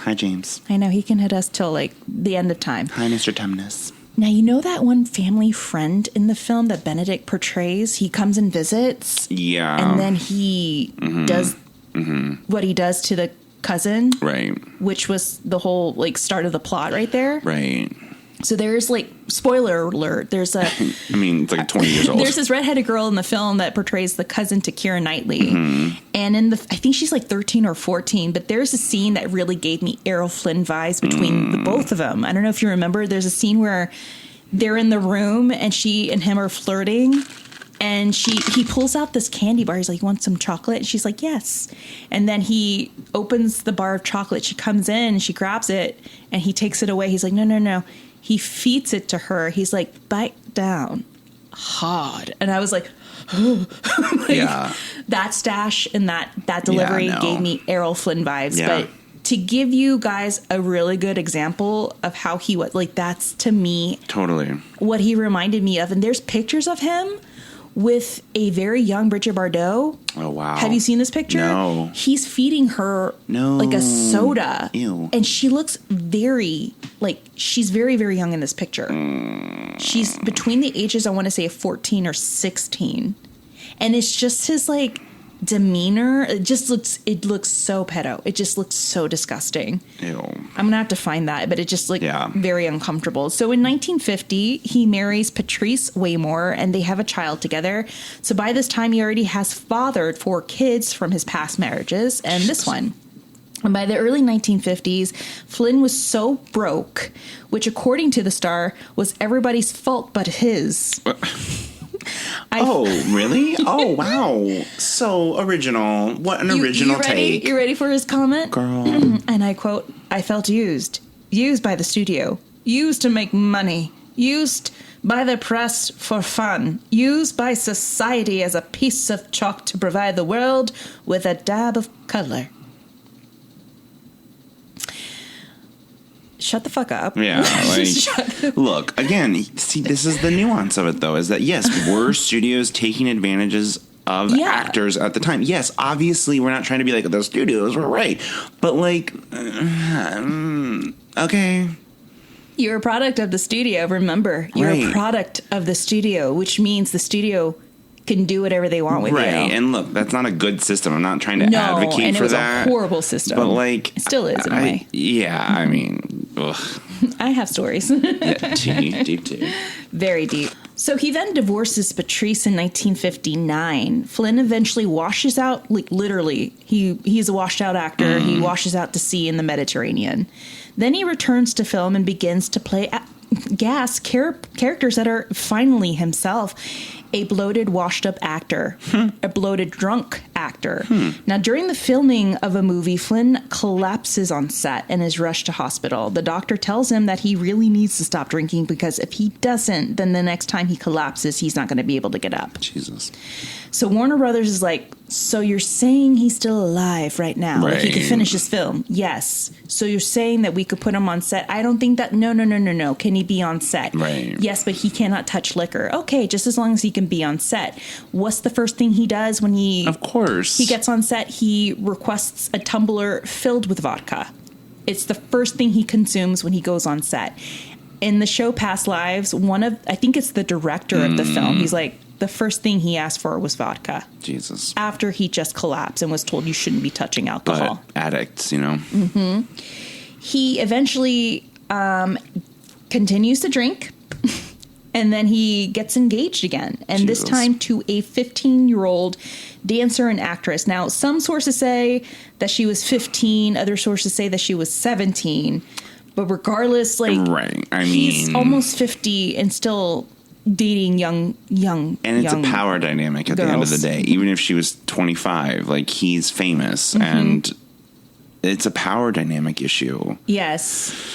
Hi, James. I know, he can hit us till like the end of time. Hi, Mr. Tumnus. Now, you know that one family friend in the film that Benedict portrays? He comes and visits. Yeah. And then he does what he does to the cousin. Right. Which was the whole like start of the plot right there. Right. So there's like, spoiler alert, there's a... I mean, it's like 20 years old. There's this redheaded girl in the film that portrays the cousin to Keira Knightley. And in the, I think she's like 13 or 14, but there's a scene that really gave me Errol Flynn vibes between the both of them. I don't know if you remember, there's a scene where they're in the room and she and him are flirting. And he pulls out this candy bar. He's like, "You want some chocolate?" And she's like, "Yes." And then he opens the bar of chocolate. She comes in, she grabs it, and he takes it away. He's like, no. He feeds it to her. He's like, "Bite down hard." And I was like, like, yeah. That stash and that delivery gave me Errol Flynn vibes. Yeah. But to give you guys a really good example of how he was, like, that's to me Totally what he reminded me of. And there's pictures of him with a very young Bridget Bardot. Oh, wow. Have you seen this picture? No. He's feeding her like a soda. Ew. And she looks she's very, very young in this picture. She's between the ages, I want to say, of 14 or 16. And it's just his like demeanor. It looks so pedo. It just looks so disgusting. Ew. I'm going to have to find that, but it just very uncomfortable. So in 1950, he marries Patrice Waymore and they have a child together. So by this time, he already has fathered 4 kids from his past marriages and this one. And by the early 1950s, Flynn was so broke, which according to the Star was everybody's fault but his. Really? Oh, wow. So original. What an original take. You ready for his comment? Girl. And I quote, "I felt used by the studio, used to make money, used by the press for fun, used by society as a piece of chalk to provide the world with a dab of color. Shut the fuck up. Yeah, like, look, again, see, this is the nuance of it, though, is that, yes, were studios taking advantages of actors at the time? Yes, obviously, we're not trying to be like, the studios were right. But, like, okay. You're a product of the studio, remember. You're a product of the studio, which means the studio can do whatever they want with you. Right, and look, that's not a good system. I'm not trying to advocate for that. No, and it was a horrible system. But, like... It still is, in a way. Yeah, I mean, ugh. I have stories. Yeah, deep tea. Very deep. So he then divorces Patrice in 1959. Flynn eventually washes out, like, literally, he's a washed out actor. He washes out to sea in the Mediterranean. Then he returns to film and begins to play characters that are finally himself. A bloated, washed-up actor. A bloated, drunk actor. Now, during the filming of a movie, Flynn collapses on set and is rushed to hospital. The doctor tells him that he really needs to stop drinking because if he doesn't, then the next time he collapses, he's not going to be able to get up. Jesus. So Warner Brothers is like, so you're saying he's still alive right now? Right. Like he could finish his film? Yes. So you're saying that we could put him on set? I don't think that. No. Can he be on set? Right. Yes, but he cannot touch liquor. Okay, just as long as he can be on set. What's the first thing he does when he... Of course. He gets on set, he requests a tumbler filled with vodka. It's the first thing he consumes when he goes on set. In the show Past Lives, I think it's the director of the film, he's like, the first thing he asked for was vodka. Jesus. After he just collapsed and was told you shouldn't be touching alcohol. But addicts, you know. He eventually continues to drink, and then he gets engaged again. And this time to a 15-year-old dancer and actress. Now, some sources say that she was 15. Other sources say that she was 17. But regardless, like, he's almost 50 and still dating young and it's young a power dynamic at the end of the day. Even if she was 25, like, he's famous and it's a power dynamic issue. Yes.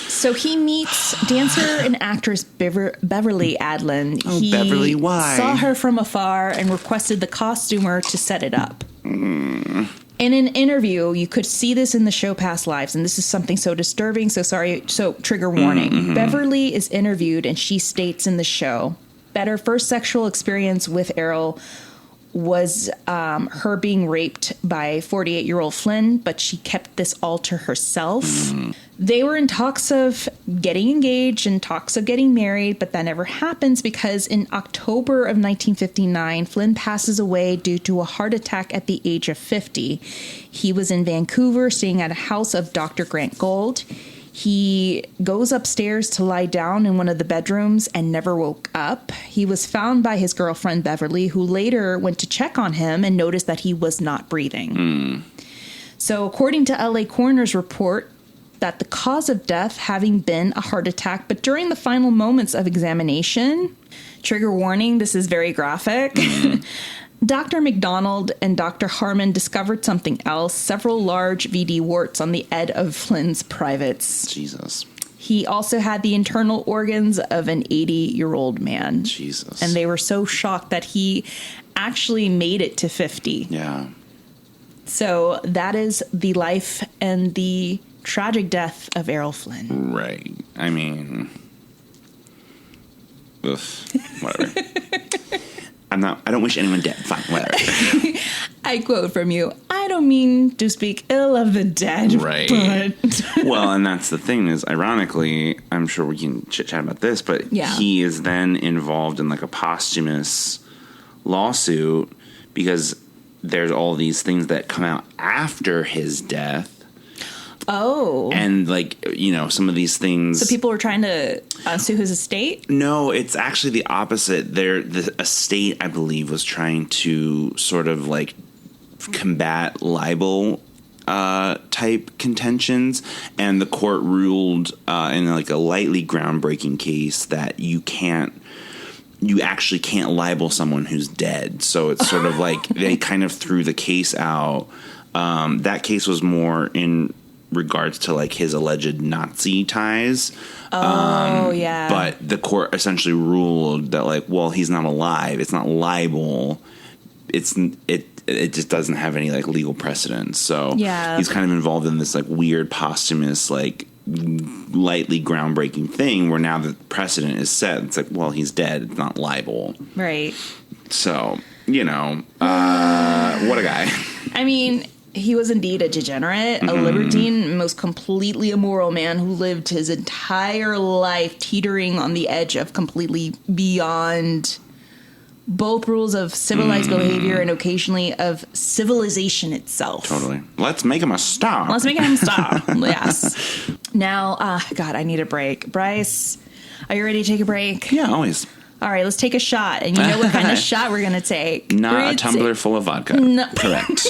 So he meets dancer and actress Beverly Adlin. Beverly, why? Saw her from afar and requested the costumer to set it up. In an interview, you could see this in the show Past Lives, and this is something so disturbing, so sorry, so trigger warning. Beverly is interviewed, and she states in the show that her first sexual experience with Errol was her being raped by 48-year-old Flynn, but she kept this all to herself. They were in talks of getting engaged and talks of getting married, but that never happens because in October of 1959, Flynn passes away due to a heart attack at the age of 50. He was in Vancouver staying at a house of Dr. Grant Gold. He goes upstairs to lie down in one of the bedrooms and never woke up. He was found by his girlfriend, Beverly, who later went to check on him and noticed that he was not breathing. So according to LA Coroner's report, that the cause of death having been a heart attack, but during the final moments of examination, trigger warning, this is very graphic, Dr. McDonald and Dr. Harmon discovered something else, several large VD warts on the head of Flynn's privates. Jesus. He also had the internal organs of an 80-year-old man. Jesus. And they were so shocked that he actually made it to 50. Yeah. So that is the life and the tragic death of Errol Flynn. Right. I mean, whatever. I don't wish anyone dead. Fine, whatever. I quote from you, I don't mean to speak ill of the dead, right. But... Well, and that's the thing is, ironically, I'm sure we can chit-chat about this, but he is then involved in like a posthumous lawsuit because there's all these things that come out after his death. Oh. And, like, you know, some of these things... So people were trying to sue his estate? No, it's actually the opposite. The estate, I believe, was trying to sort of, like, combat libel type contentions. And the court ruled in, like, a lightly groundbreaking case that you actually can't libel someone who's dead. So it's sort of like they kind of threw the case out. That case was more in regards to like his alleged Nazi ties. Yeah. But the court essentially ruled that like, well, he's not alive. It's not libel. It just doesn't have any like legal precedence. So he's kind of involved in this like weird posthumous, like lightly groundbreaking thing where now the precedent is set. It's like, well, he's dead. It's not libel. Right. So, what a guy. I mean, he was indeed a degenerate, a libertine, most completely immoral man who lived his entire life teetering on the edge of completely beyond both rules of civilized behavior and occasionally of civilization itself. Totally. Let's make him a star. Yes. Now, God, I need a break. Bryce, are you ready to take a break? Yeah, always. All right, let's take a shot. And you know what kind of shot we're going to take? Not a tumbler full of vodka. No. Correct.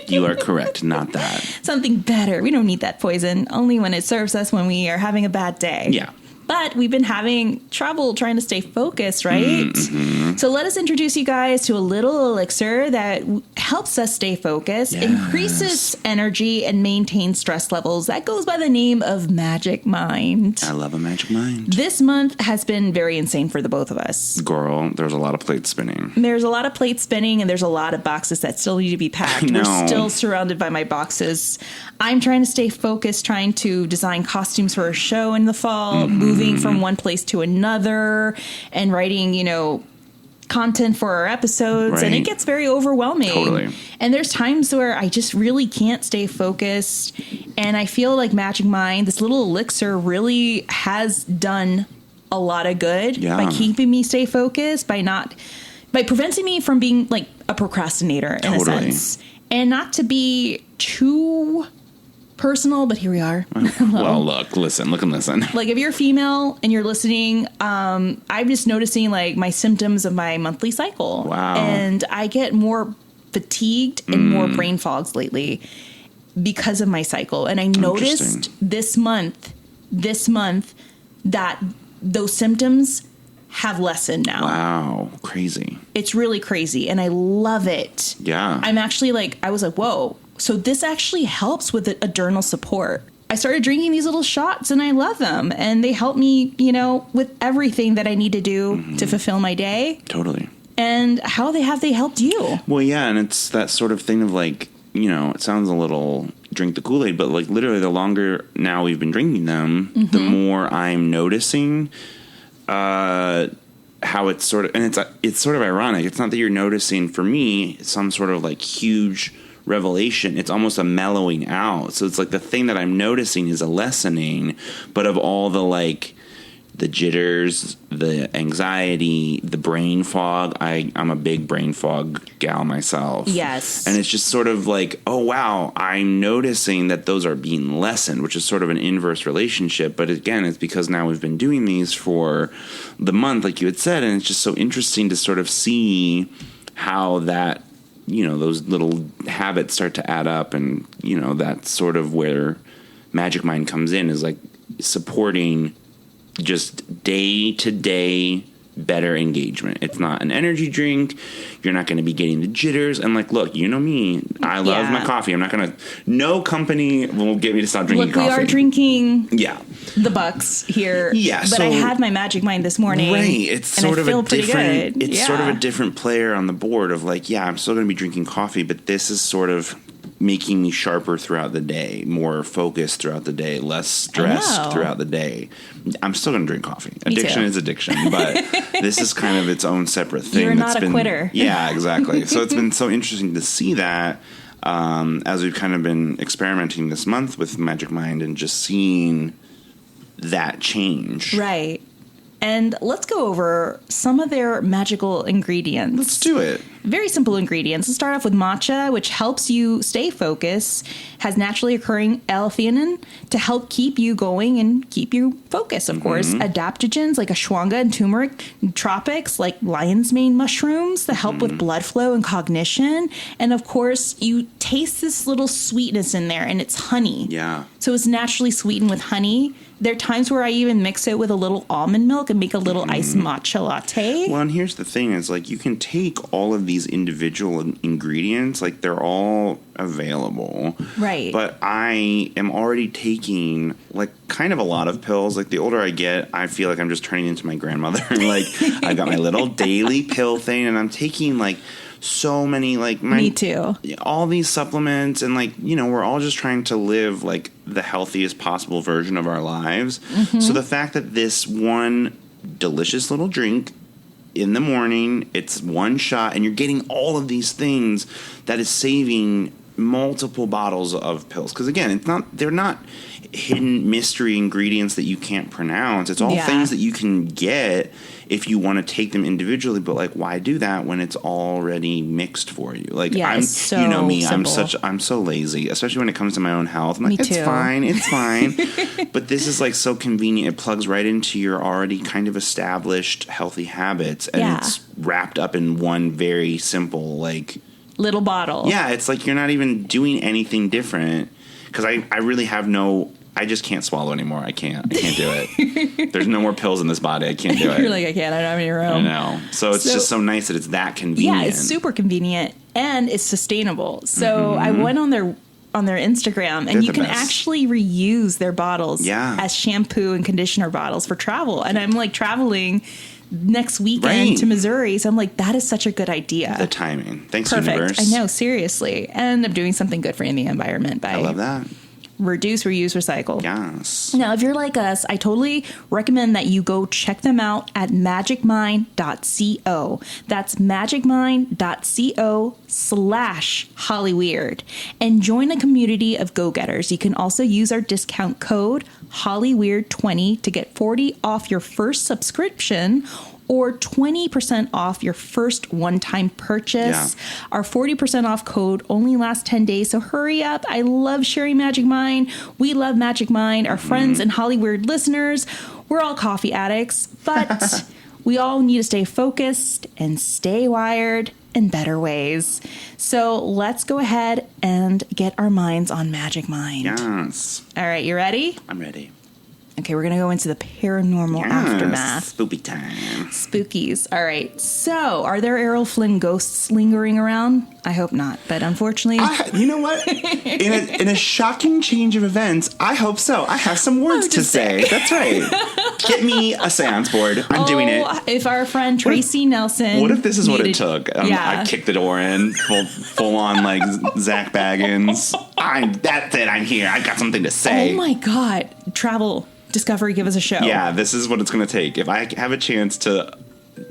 You are correct. Not that. Something better. We don't need that poison. Only when it serves us when we are having a bad day. Yeah. But we've been having trouble trying to stay focused, right? Mm-hmm. So let us introduce you guys to a little elixir that helps us stay focused, increases energy, and maintains stress levels. That goes by the name of Magic Mind. I love a Magic Mind. This month has been very insane for the both of us. Girl, there's a lot of plates spinning. There's a lot of plates spinning, and there's a lot of boxes that still need to be packed. We're still surrounded by my boxes. I'm trying to stay focused, trying to design costumes for a show in the fall, moving from one place to another, and writing, content for our episodes. Right. And it gets very overwhelming. Totally. And there's times where I just really can't stay focused. And I feel like Magic Mind, this little elixir, really has done a lot of good by keeping me stay focused, by preventing me from being like a procrastinator in a sense. And not to be too personal, but here we are. Well, look and listen. Like, if you're female and you're listening, I'm just noticing like my symptoms of my monthly cycle. Wow. And I get more fatigued and more brain fogs lately because of my cycle. And I noticed this month that those symptoms have lessened now. Wow. Crazy. It's really crazy. And I love it. Yeah. I'm actually I was like, whoa. So this actually helps with adrenal support. I started drinking these little shots and I love them. And they help me, with everything that I need to do to fulfill my day. Totally. And how have they helped you? Well, yeah. And it's that sort of thing of like, it sounds a little drink the Kool-Aid, but like literally the longer now we've been drinking them, the more I'm noticing how it's sort of, and it's sort of ironic. It's not that you're noticing, for me, some sort of like huge revelation. It's almost a mellowing out. So it's like the thing that I'm noticing is a lessening, but of all the like the jitters, the anxiety, the brain fog. I'm a big brain fog gal myself. Yes. And it's just sort of like, oh, wow, I'm noticing that those are being lessened, which is sort of an inverse relationship. But again, it's because now we've been doing these for the month, like you had said. And it's just so interesting to sort of see how that, those little habits start to add up. And, that's sort of where Magic Mind comes in, is like supporting just day-to-day better engagement. It's not an energy drink. You're not going to be getting the jitters. And like, look, you know me. I love my coffee. I'm not going to... No company will get me to stop drinking coffee. Look, we are drinking the Bucks here. Yeah. But I had my Magic Mind this morning. Right. It's sort of a different... Good. It's sort of a different player on the board of like, I'm still going to be drinking coffee, but this is sort of making me sharper throughout the day, more focused throughout the day, less stressed throughout the day. I'm still going to drink coffee. Addiction is addiction, but this is kind of its own separate thing. You're not a quitter. Yeah, exactly. So it's been so interesting to see that as we've kind of been experimenting this month with Magic Mind and just seeing that change. Right. And let's go over some of their magical ingredients. Let's do it. Very simple ingredients. Let's start off with matcha, which helps you stay focused, has naturally occurring L-theanine to help keep you going and keep you focused, of course. Adaptogens like ashwagandha and turmeric, nootropics like lion's mane mushrooms that help with blood flow and cognition. And of course, you taste this little sweetness in there, and it's honey. Yeah. So it's naturally sweetened with honey. There are times where I even mix it with a little almond milk and make a little iced matcha latte. Well, and here's the thing is like you can take all of these these individual ingredients, like they're all available. Right. But I am already taking like kind of a lot of pills. Like the older I get, I feel like I'm just turning into my grandmother. Like I've got my little daily pill thing, and I'm taking like so many, like me too, all these supplements, and like, you know, we're all just trying to live like the healthiest possible version of our lives. So the fact that this one delicious little drink in the morning, it's one shot, and you're getting all of these things that is saving multiple bottles of pills. Because again, they're not hidden mystery ingredients that you can't pronounce. It's all things that you can get if you want to take them individually. But like, why do that when it's already mixed for you? Like, you know me, simple. I'm so lazy, especially when it comes to my own health. I'm like, it's fine. But this is like so convenient. It plugs right into your already kind of established healthy habits, and it's wrapped up in one very simple, like, little bottle. Yeah, it's like you're not even doing anything different. Because I really have I just can't swallow anymore. I can't do it. There's no more pills in this body. I can't do it. You're like, I can't. I don't have any room. I know. So it's just so nice that it's that convenient. Yeah, it's super convenient, and it's sustainable. So I went on their Instagram, and you can actually reuse their bottles as shampoo and conditioner bottles for travel. And I'm like traveling next weekend to Missouri, so I'm like, that is such a good idea. The timing. Thanks, Perfect. universe. I know, seriously. And I'm doing something good for the environment by I love that. Reduce, reuse, recycle. Yes. Now, if you're like us, I totally recommend that you go check them out at magicmind.co. That's magicmind.co/Hollyweird. And join a community of go-getters. You can also use our discount code Hollyweird20 to get 40 off your first subscription, or 20% off your first one-time purchase. Our 40% off code only lasts 10 days, so hurry up. I love sharing Magic Mind. We love Magic Mind. Our friends and Hollyweird listeners, we're all coffee addicts, but we all need to stay focused and stay wired in better ways. So let's go ahead and get our minds on Magic Mind. Yes. All right, you ready? I'm ready. Okay, we're going to go into the paranormal aftermath. Spooky time. Spookies. All right. So, are there Errol Flynn ghosts lingering around? I hope not. But unfortunately... you know what? In a shocking change of events, I hope so. I have some words to say. That's right. Get me a seance board. I'm doing it. If our friend Tracy Nelson... What if this is what it took? I kicked the door in, full on like Zach Baggins. That's it. I'm here. I got something to say. Oh my God. Travel... Discovery, give us a show. Yeah, this is what it's going to take. If I have a chance to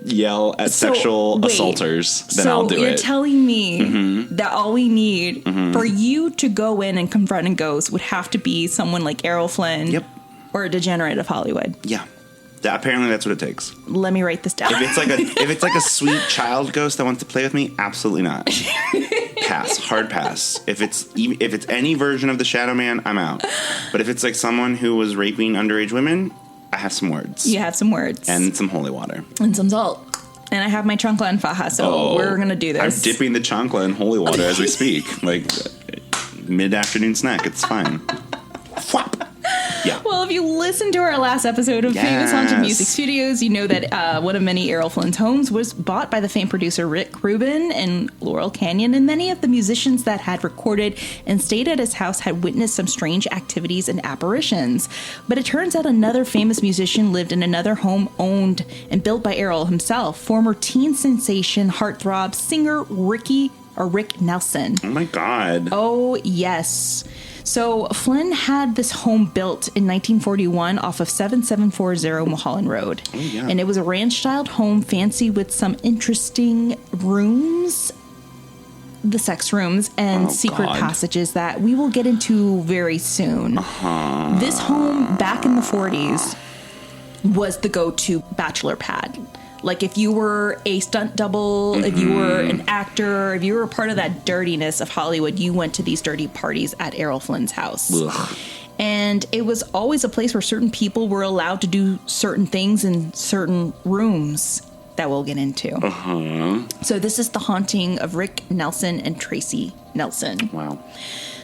yell at sexual assaulters, then I'll do it. So you're telling me that all we need for you to go in and confront a ghost would have to be someone like Errol Flynn or a degenerate of Hollywood? Yeah. Apparently that's what it takes. Let me write this down. If it's like a sweet child ghost that wants to play with me, absolutely not. Pass. Hard pass. If it's any version of the Shadow Man, I'm out. But if it's like someone who was raping underage women, I have some words. You have some words. And some holy water. And some salt. And I have my chancla and faja, so we're going to do this. I'm dipping the chancla in holy water as we speak. Like mid-afternoon snack. It's fine. Yeah. Well, if you listen to our last episode of Famous Haunted Music Studios, you know that one of many Errol Flynn's homes was bought by the famed producer Rick Rubin in Laurel Canyon, and many of the musicians that had recorded and stayed at his house had witnessed some strange activities and apparitions. But it turns out another famous musician lived in another home owned and built by Errol himself, former teen sensation heartthrob singer Rick Nelson. Oh my God. Oh, yes. So Flynn had this home built in 1941 off of 7740 Mulholland Road. Oh, yeah. And it was a ranch-styled home, fancy with some interesting rooms, the sex rooms, and secret passages that we will get into very soon. This home, back in the 40s, was the go-to bachelor pad. Like, if you were a stunt double, if you were an actor, if you were a part of that dirtiness of Hollywood, you went to these dirty parties at Errol Flynn's house. Ugh. And it was always a place where certain people were allowed to do certain things in certain rooms that we'll get into. So this is the haunting of Rick Nelson and Tracy Nelson. Wow.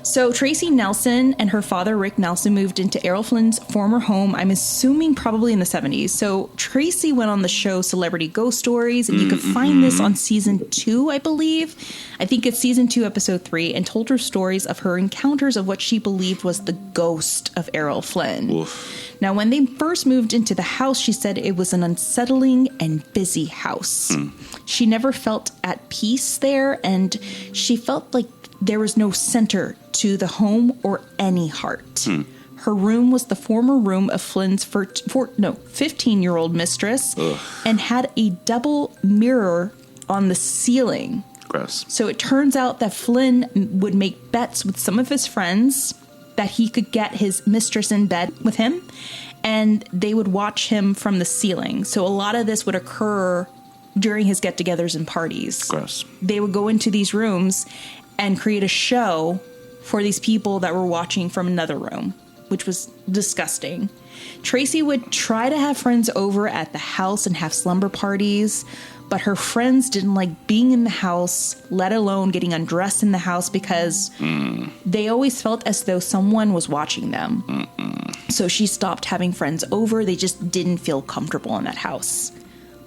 So Tracy Nelson and her father, Rick Nelson, moved into Errol Flynn's former home, I'm assuming probably in the 70s. So Tracy went on the show Celebrity Ghost Stories, and you could find this on season 2, I believe. I think it's season 2, episode 3, and told her stories of her encounters of what she believed was the ghost of Errol Flynn. Oof. Now, when they first moved into the house, she said it was an unsettling and busy house. She never felt at peace there, and she felt like there was no center to the home or any heart. Her room was the former room of Flynn's 15-year-old mistress. Ugh. And had a double mirror on the ceiling. Gross. So it turns out that Flynn would make bets with some of his friends that he could get his mistress in bed with him, and they would watch him from the ceiling. So a lot of this would occur during his get-togethers and parties. Gross. They would go into these rooms and create a show for these people that were watching from another room, which was disgusting. Tracy would try to have friends over at the house and have slumber parties, but her friends didn't like being in the house, let alone getting undressed in the house, because they always felt as though someone was watching them. So she stopped having friends over. They just didn't feel comfortable in that house.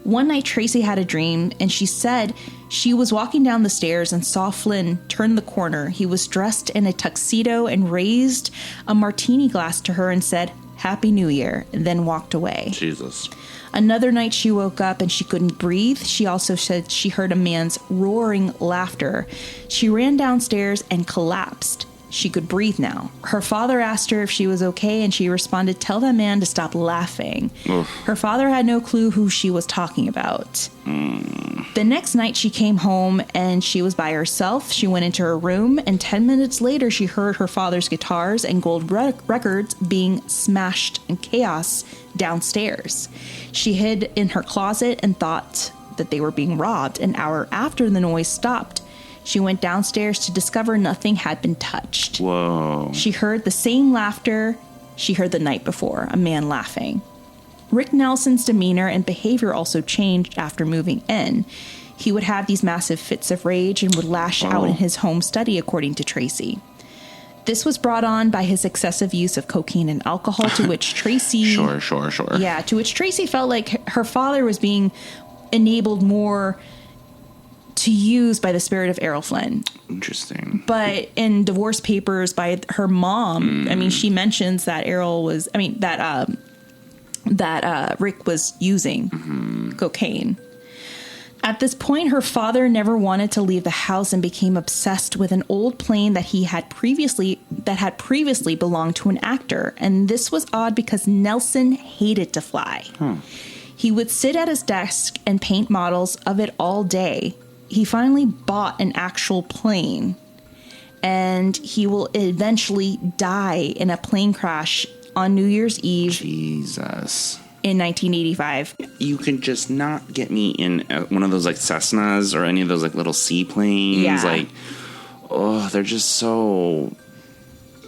One night, Tracy had a dream, and she said she was walking down the stairs and saw Flynn turn the corner. He was dressed in a tuxedo and raised a martini glass to her and said, "Happy New Year," and then walked away. Jesus. Another night, she woke up and she couldn't breathe. She also said she heard a man's roaring laughter. She ran downstairs and collapsed. She could breathe now. Her father asked her if she was okay, and she responded, "Tell that man to stop laughing." Oof. Her father had no clue who she was talking about. The next night, she came home and she was by herself. She went into her room, and 10 minutes later, she heard her father's guitars and gold records being smashed in chaos downstairs. She hid in her closet and thought that they were being robbed. An hour after the noise stopped, she went downstairs to discover nothing had been touched. Whoa. She heard the same laughter she heard the night before, a man laughing. Rick Nelson's demeanor and behavior also changed after moving in. He would have these massive fits of rage and would lash out in his home study, according to Tracy. This was brought on by his excessive use of cocaine and alcohol, to which Tracy... Sure. Yeah, to which Tracy felt like her father was being enabled more to use by the spirit of Errol Flynn. Interesting. But in divorce papers by her mom, I mean, she mentions that Rick was using cocaine. At this point, her father never wanted to leave the house and became obsessed with an old plane that had previously belonged to an actor. And this was odd because Nelson hated to fly. He would sit at his desk and paint models of it all day. He finally bought an actual plane, and he will eventually die in a plane crash on New Year's Eve. Jesus. In 1985. You can just not get me in one of those like Cessnas or any of those like little seaplanes. Yeah. Like, oh, they're just so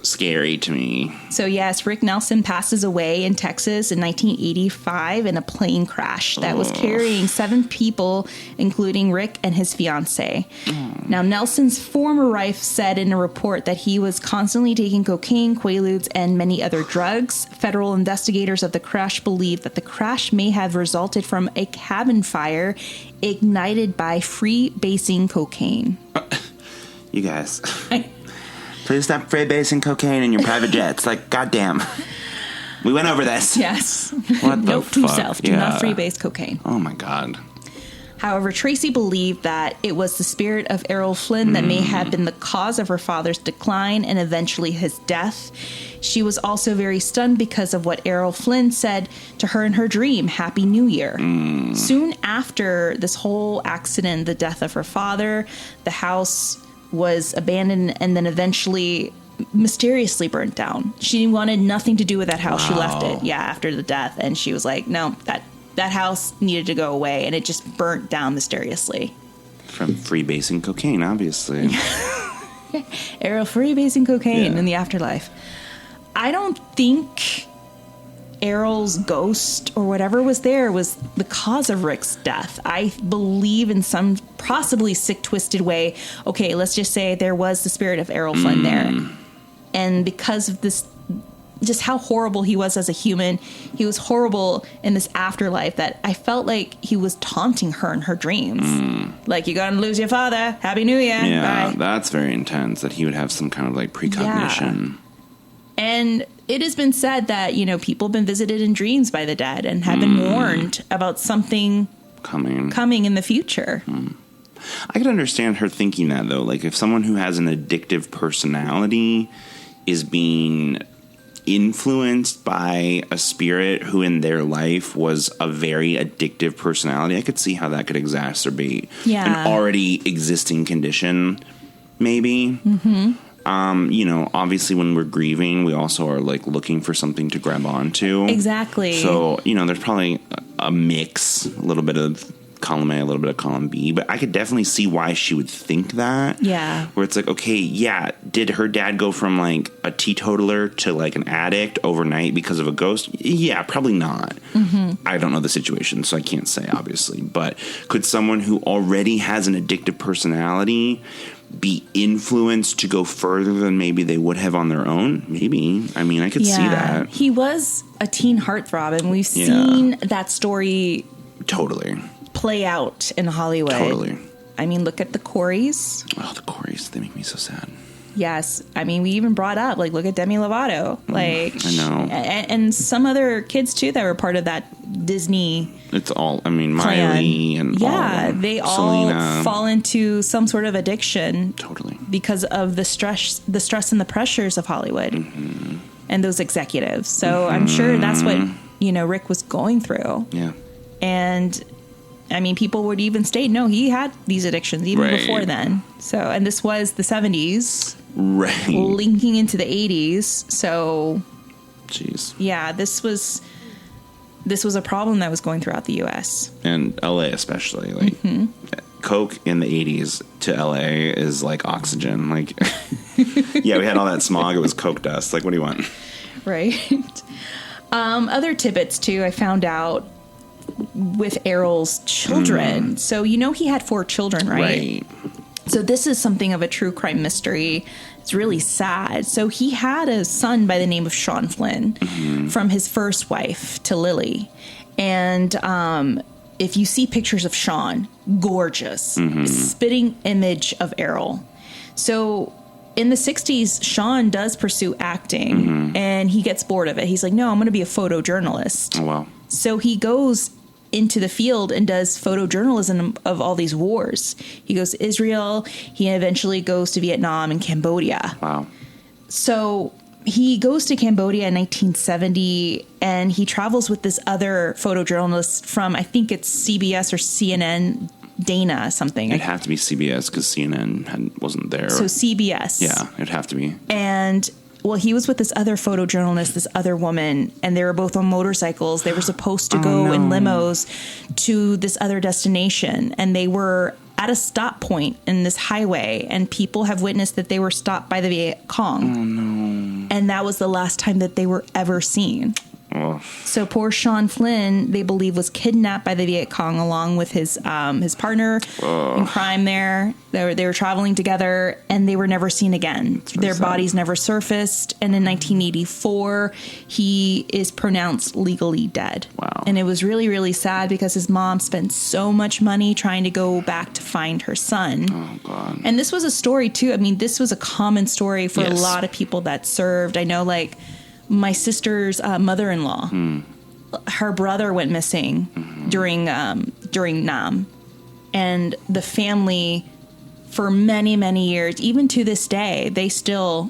scary to me. So yes, Rick Nelson passes away in Texas in 1985 in a plane crash that was carrying 7 people, including Rick and his fiancée. Now, Nelson's former wife said in a report that he was constantly taking cocaine, quaaludes, and many other drugs. Federal investigators of the crash believe that the crash may have resulted from a cabin fire ignited by freebasing cocaine. You guys... Please stop freebasing cocaine in your private jets. Like, goddamn. We went over this. Yes. What the Note to fuck? self, do not freebase cocaine. Oh, my God. However, Tracy believed that it was the spirit of Errol Flynn that may have been the cause of her father's decline and eventually his death. She was also very stunned because of what Errol Flynn said to her in her dream, "Happy New Year." Soon after this whole accident, the death of her father, the house was abandoned and then eventually mysteriously burnt down. She wanted nothing to do with that house. Wow. She left it, after the death. And she was like, no, that house needed to go away. And it just burnt down mysteriously. From freebasing cocaine, obviously. Errol freebasing cocaine in the afterlife. I don't think Errol's ghost or whatever was there was the cause of Rick's death. I believe in some possibly sick, twisted way. Okay, let's just say there was the spirit of Errol Flynn there. And because of this, just how horrible he was as a human, he was horrible in this afterlife that I felt like he was taunting her in her dreams. Like, you're going to lose your father. Happy New Year. Yeah, bye. that's very intense, that he would have some kind of like precognition. Yeah. And it has been said that, you know, people have been visited in dreams by the dead and have been warned about something coming in the future. I could understand her thinking that, though. Like, if someone who has an addictive personality is being influenced by a spirit who in their life was a very addictive personality, I could see how that could exacerbate an already existing condition, maybe. You know, obviously when we're grieving, we also are like looking for something to grab onto. Exactly. So, you know, there's probably a mix, a little bit of column A, a little bit of column B, but I could definitely see why she would think that. Yeah. Where it's like, okay, yeah, did her dad go from like a teetotaler to like an addict overnight because of a ghost? Yeah, probably not. I don't know the situation, so I can't say, obviously. But could someone who already has an addictive personality be influenced to go further than maybe they would have on their own? Maybe. I mean, I could see that. He was a teen heartthrob, and we've seen that story totally play out in Hollywood. Totally. I mean, look at the Coreys. Oh, the Coreys, they make me so sad. Yes. I mean, we even brought up, like, look at Demi Lovato. Like, I know. And some other kids, too, that were part of that Disney. It's all, I mean, Miley and all they all Selena. fall into some sort of addiction. Totally. Because of the stress and the pressures of Hollywood and those executives. So I'm sure that's what, you know, Rick was going through. Yeah. And I mean, people would even state, no, he had these addictions even before then. So, and this was the 70s. Right. Linking into the 80s. So, jeez. Yeah, this was a problem that was going throughout the U.S. And L.A. especially. Like, Coke in the 80s to L.A. is like oxygen. Like, yeah, we had all that smog. It was Coke dust. Like, what do you want? Right. Other tidbits, too, I found out with Errol's children. So, you know, he had 4 children, right? So this is something of a true crime mystery. It's really sad. So he had a son by the name of Sean Flynn from his first wife, to Lily. And if you see pictures of Sean, gorgeous, spitting image of Errol. So in the 60s, Sean does pursue acting and he gets bored of it. He's like, no, I'm going to be a photojournalist. Oh, wow. So he goes into the field and does photojournalism of all these wars. He goes to Israel. He eventually goes to Vietnam and Cambodia. Wow. So he goes to Cambodia in 1970 and he travels with this other photojournalist from, I think it's CBS or CNN, Dana something. It'd have to be CBS because CNN wasn't there. So CBS. Yeah, it'd have to be. And well, he was with this other photojournalist, this other woman, and they were both on motorcycles. They were supposed to go in limos to this other destination, and they were at a stop point in this highway, and people have witnessed that they were stopped by the Viet Cong. Oh, no. And that was the last time that they were ever seen. Oh. So poor Sean Flynn, they believe, was kidnapped by the Viet Cong along with his partner in crime there. They were traveling together, and they were never seen again. Their bodies never surfaced. And in 1984, he is pronounced legally dead. Wow. And it was really, really sad because his mom spent so much money trying to go back to find her son. Oh, God. And this was a story, too. I mean, this was a common story for a lot of people that served. I know, like, my sister's mother-in-law, her brother went missing during Nam, and the family, for many, many years, even to this day, they still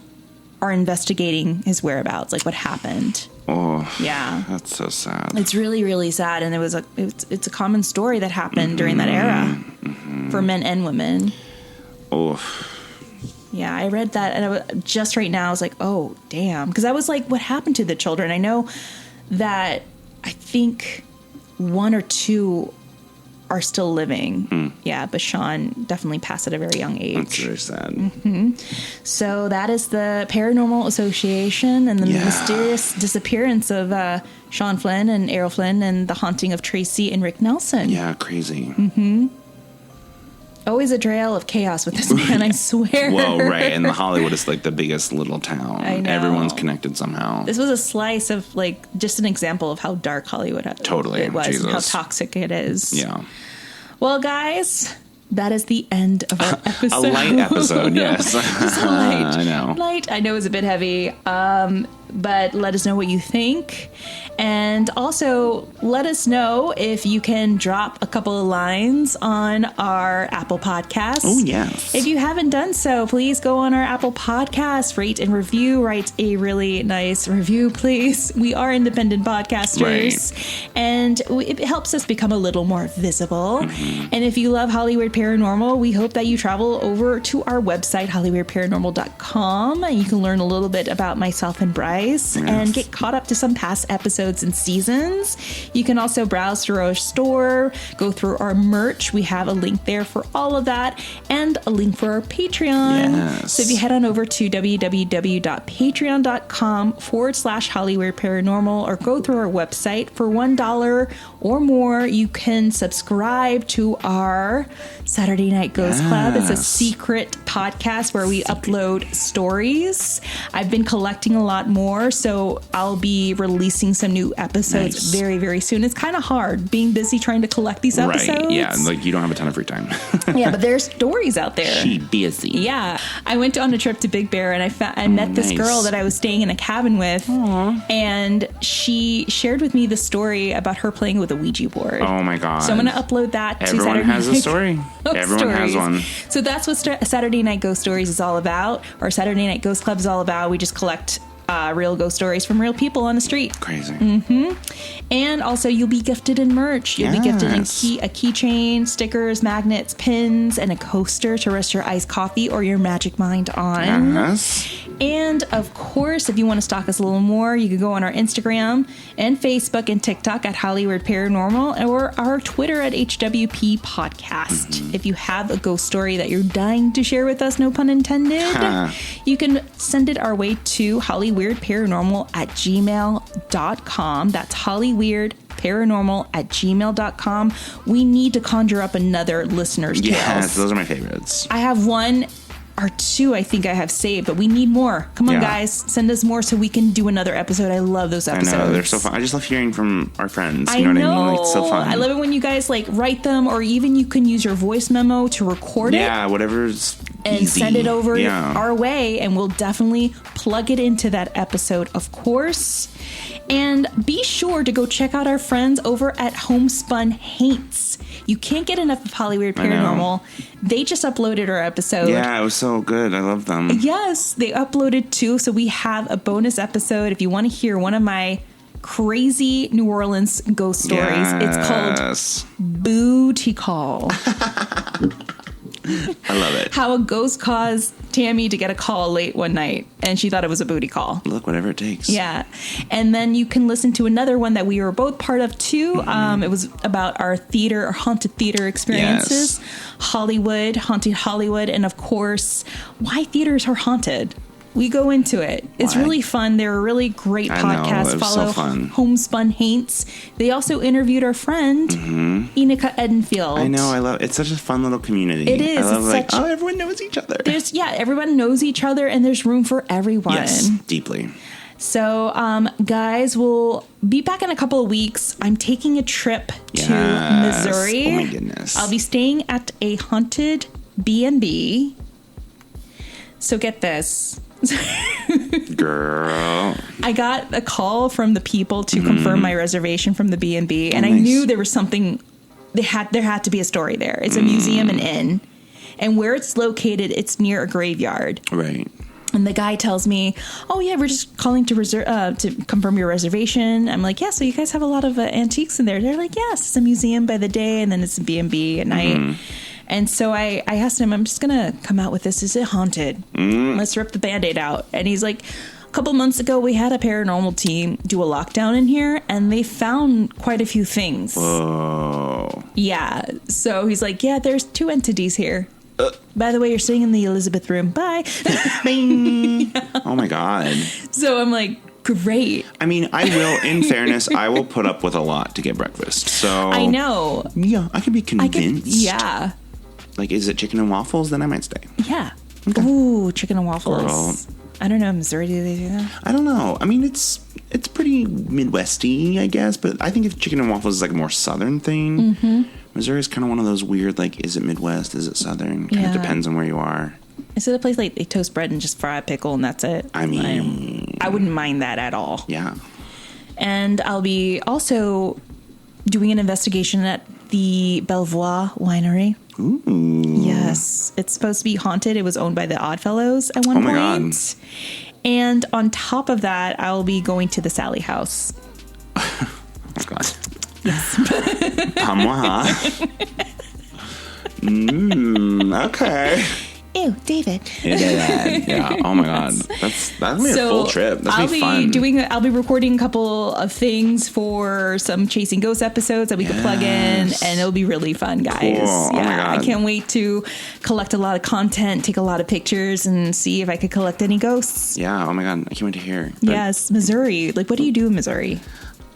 are investigating his whereabouts, like what happened. Oh, yeah, that's so sad. It's really, really sad, and it's a common story that happened during that era for men and women. Oh. Yeah, I read that, and just right now I was like, oh, damn. Because I was like, what happened to the children? I know that I think 1 or 2 are still living. Yeah, but Sean definitely passed at a very young age. That's very sad. So that is the Paranormal Association and the mysterious disappearance of Sean Flynn and Errol Flynn and the haunting of Tracy and Rick Nelson. Yeah, crazy. Always a trail of chaos with this man, I swear. Well, right. And Hollywood is like the biggest little town. I know. Everyone's connected somehow. This was a slice of like just an example of how dark Hollywood totally was Jesus. And how toxic it is. Yeah. Well, guys, that is the end of our episode. A light episode, yes. Just light. I know. Light. I know it's a bit heavy, but let us know what you think. And also, let us know if you can drop a couple of lines on our Apple Podcast. Oh, yes. If you haven't done so, please go on our Apple Podcast, rate and review. Write a really nice review, please. We are independent podcasters. Right. And it helps us become a little more visible. Mm-hmm. And if you love Hollywood Paranormal, we hope that you travel over to our website, hollywoodparanormal.com. And you can learn a little bit about myself and Bryce and get caught up to some past episodes and seasons. You can also browse through our store, go through our merch. We have a link there for all of that and a link for our Patreon. Yes. So if you head on over to www.patreon.com/Hollywood Paranormal or go through our website for $1 or more, you can subscribe to our Saturday Night Ghost Club. It's a secret podcast where we upload stories. I've been collecting a lot more, so I'll be releasing some new episodes very, very soon. It's kind of hard being busy trying to collect these episodes. Right, yeah, like you don't have a ton of free time. Yeah, but there's stories out there. She busy. Yeah. I went on a trip to Big Bear and I met this girl that I was staying in a cabin with. Aww. And she shared with me the story about her playing with a Ouija board. Oh my God. So I'm going to upload that to Saturday Everyone has a story. Everyone has one. So that's what Saturday Night Ghost Stories is all about, or Saturday Night Ghost Club is all about. We just collect real ghost stories from real people on the street. Crazy. Mm-hmm. And also, you'll be gifted in merch. You'll be gifted in a keychain, stickers, magnets, pins, and a coaster to rest your iced coffee or your magic mind on. Yes. And of course, if you want to stalk us a little more, you can go on our Instagram and Facebook and TikTok at Hollywood Paranormal or our Twitter at HWP Podcast. Mm-hmm. If you have a ghost story that you're dying to share with us, no pun intended, you can send it our way to hollyweirdparanormal@gmail.com. That's hollyweirdparanormal@gmail.com. We need to conjure up another listener's tales. Yes, those are my favorites. I have one or two I think I have saved, but we need more. Come on, guys. Send us more so we can do another episode. I love those episodes. I know. They're so fun. I just love hearing from our friends. You know what I mean? Like, it's so fun. I love it when you guys like write them, or even you can use your voice memo to record it. Yeah, whatever's and easy. send it over our way, and we'll definitely plug it into that episode, of course. And be sure to go check out our friends over at Homespun Haints. You can't get enough of Hollywood Paranormal. They just uploaded our episode. Yeah, it was so good. I love them. Yes, they uploaded too. So we have a bonus episode. If you want to hear one of my crazy New Orleans ghost stories, it's called Booty Call. I love it. How a ghost caused Tammy to get a call late one night, and she thought it was a booty call. Look, whatever it takes. Yeah. And then you can listen to another one that we were both part of, too. Mm-hmm. It was about our theater, or haunted theater experiences. Yes. Hollywood, haunted Hollywood, and, of course, why theaters are haunted. We go into it. It's really fun. They're a really great podcast. Follow Homespun Haints. They also interviewed our friend, Enika Edenfield. I know. I love it. It's such a fun little community. It is. I love everyone knows each other. Everyone knows each other, and there's room for everyone. Yes, deeply. So, guys, we'll be back in a couple of weeks. I'm taking a trip to Missouri. Oh, my goodness. I'll be staying at a haunted B&B. So get this. Girl, I got a call from the people to confirm my reservation from the B&B, and I knew there was something. There had to be a story there. It's a museum and inn, and where it's located, it's near a graveyard. Right. And the guy tells me, "Oh yeah, we're just calling to to confirm your reservation." I'm like, "Yeah, so you guys have a lot of antiques in there?" They're like, "Yes, it's a museum by the day, and then it's a B&B at night." And so I asked him, I'm just going to come out with this. Is it haunted? Let's rip the Band-Aid out. And he's like, a couple months ago, we had a paranormal team do a lockdown in here, and they found quite a few things. Whoa. Yeah. So he's like, yeah, there's 2 entities here. By the way, you're sitting in the Elizabeth room. Bye. Oh, my God. So I'm like, great. I mean, I will, in fairness, I will put up with a lot to get breakfast. So I know. Yeah, I can be convinced. Yeah. like, is it chicken and waffles? Then I might stay. Yeah. Okay. Ooh, chicken and waffles. Girl. I don't know. In Missouri, do they do that? I don't know. I mean, it's pretty Midwesty, I guess. But I think if chicken and waffles is like a more Southern thing, Missouri is kind of one of those weird, like, is it Midwest? Is it Southern? Kind of depends on where you are. Is it a place like they toast bread and just fry a pickle and that's it? I mean, I wouldn't mind that at all. Yeah. And I'll be also doing an investigation at the Belvoir Winery. Ooh. Yes. It's supposed to be haunted. It was owned by the Oddfellows at one point. God. And on top of that, I'll be going to the Sally House. Oh, God. Yes. Okay. Ew, David. Yeah. Oh my God. That'll be a full trip. That'll be fun. I'll be recording a couple of things for some Chasing Ghosts episodes that we can plug in, and it'll be really fun, guys. Cool. Oh my God. I can't wait to collect a lot of content, take a lot of pictures, and see if I could collect any ghosts. Yeah. Oh my God. I can't wait to hear. Yes, Missouri. Like, what do you do in Missouri?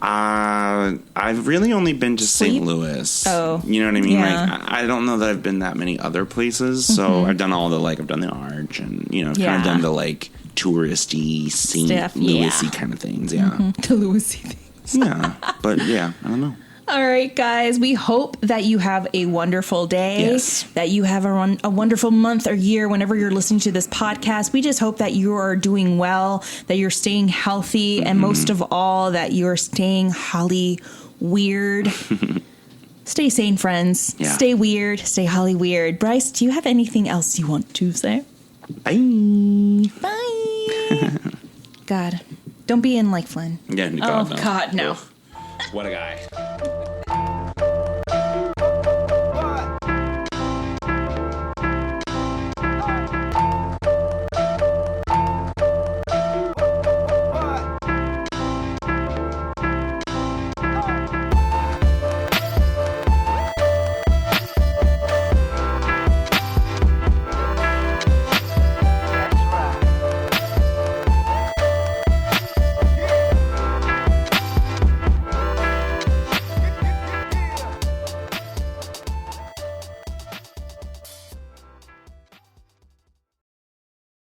I've really only been to St. Louis. Oh, you know what I mean? Yeah. Like, I don't know that I've been that many other places. So I've done all the, like, I've done the Arch and, you know, kind of done the, like, touristy, St. Louis-y kind of things. Yeah. The Louis-y things. Yeah. But yeah, I don't know. All right, guys, we hope that you have a wonderful day, Yes. that you have a wonderful month or year whenever you're listening to this podcast. We just hope that you are doing well, that you're staying healthy, and most of all, that you're staying Holly weird. Stay sane, friends. Yeah. Stay weird. Stay Holly weird. Bryce, do you have anything else you want to say? Bye. Bye. God, don't be in like Flynn. Yeah, God, no. God, no. What a guy.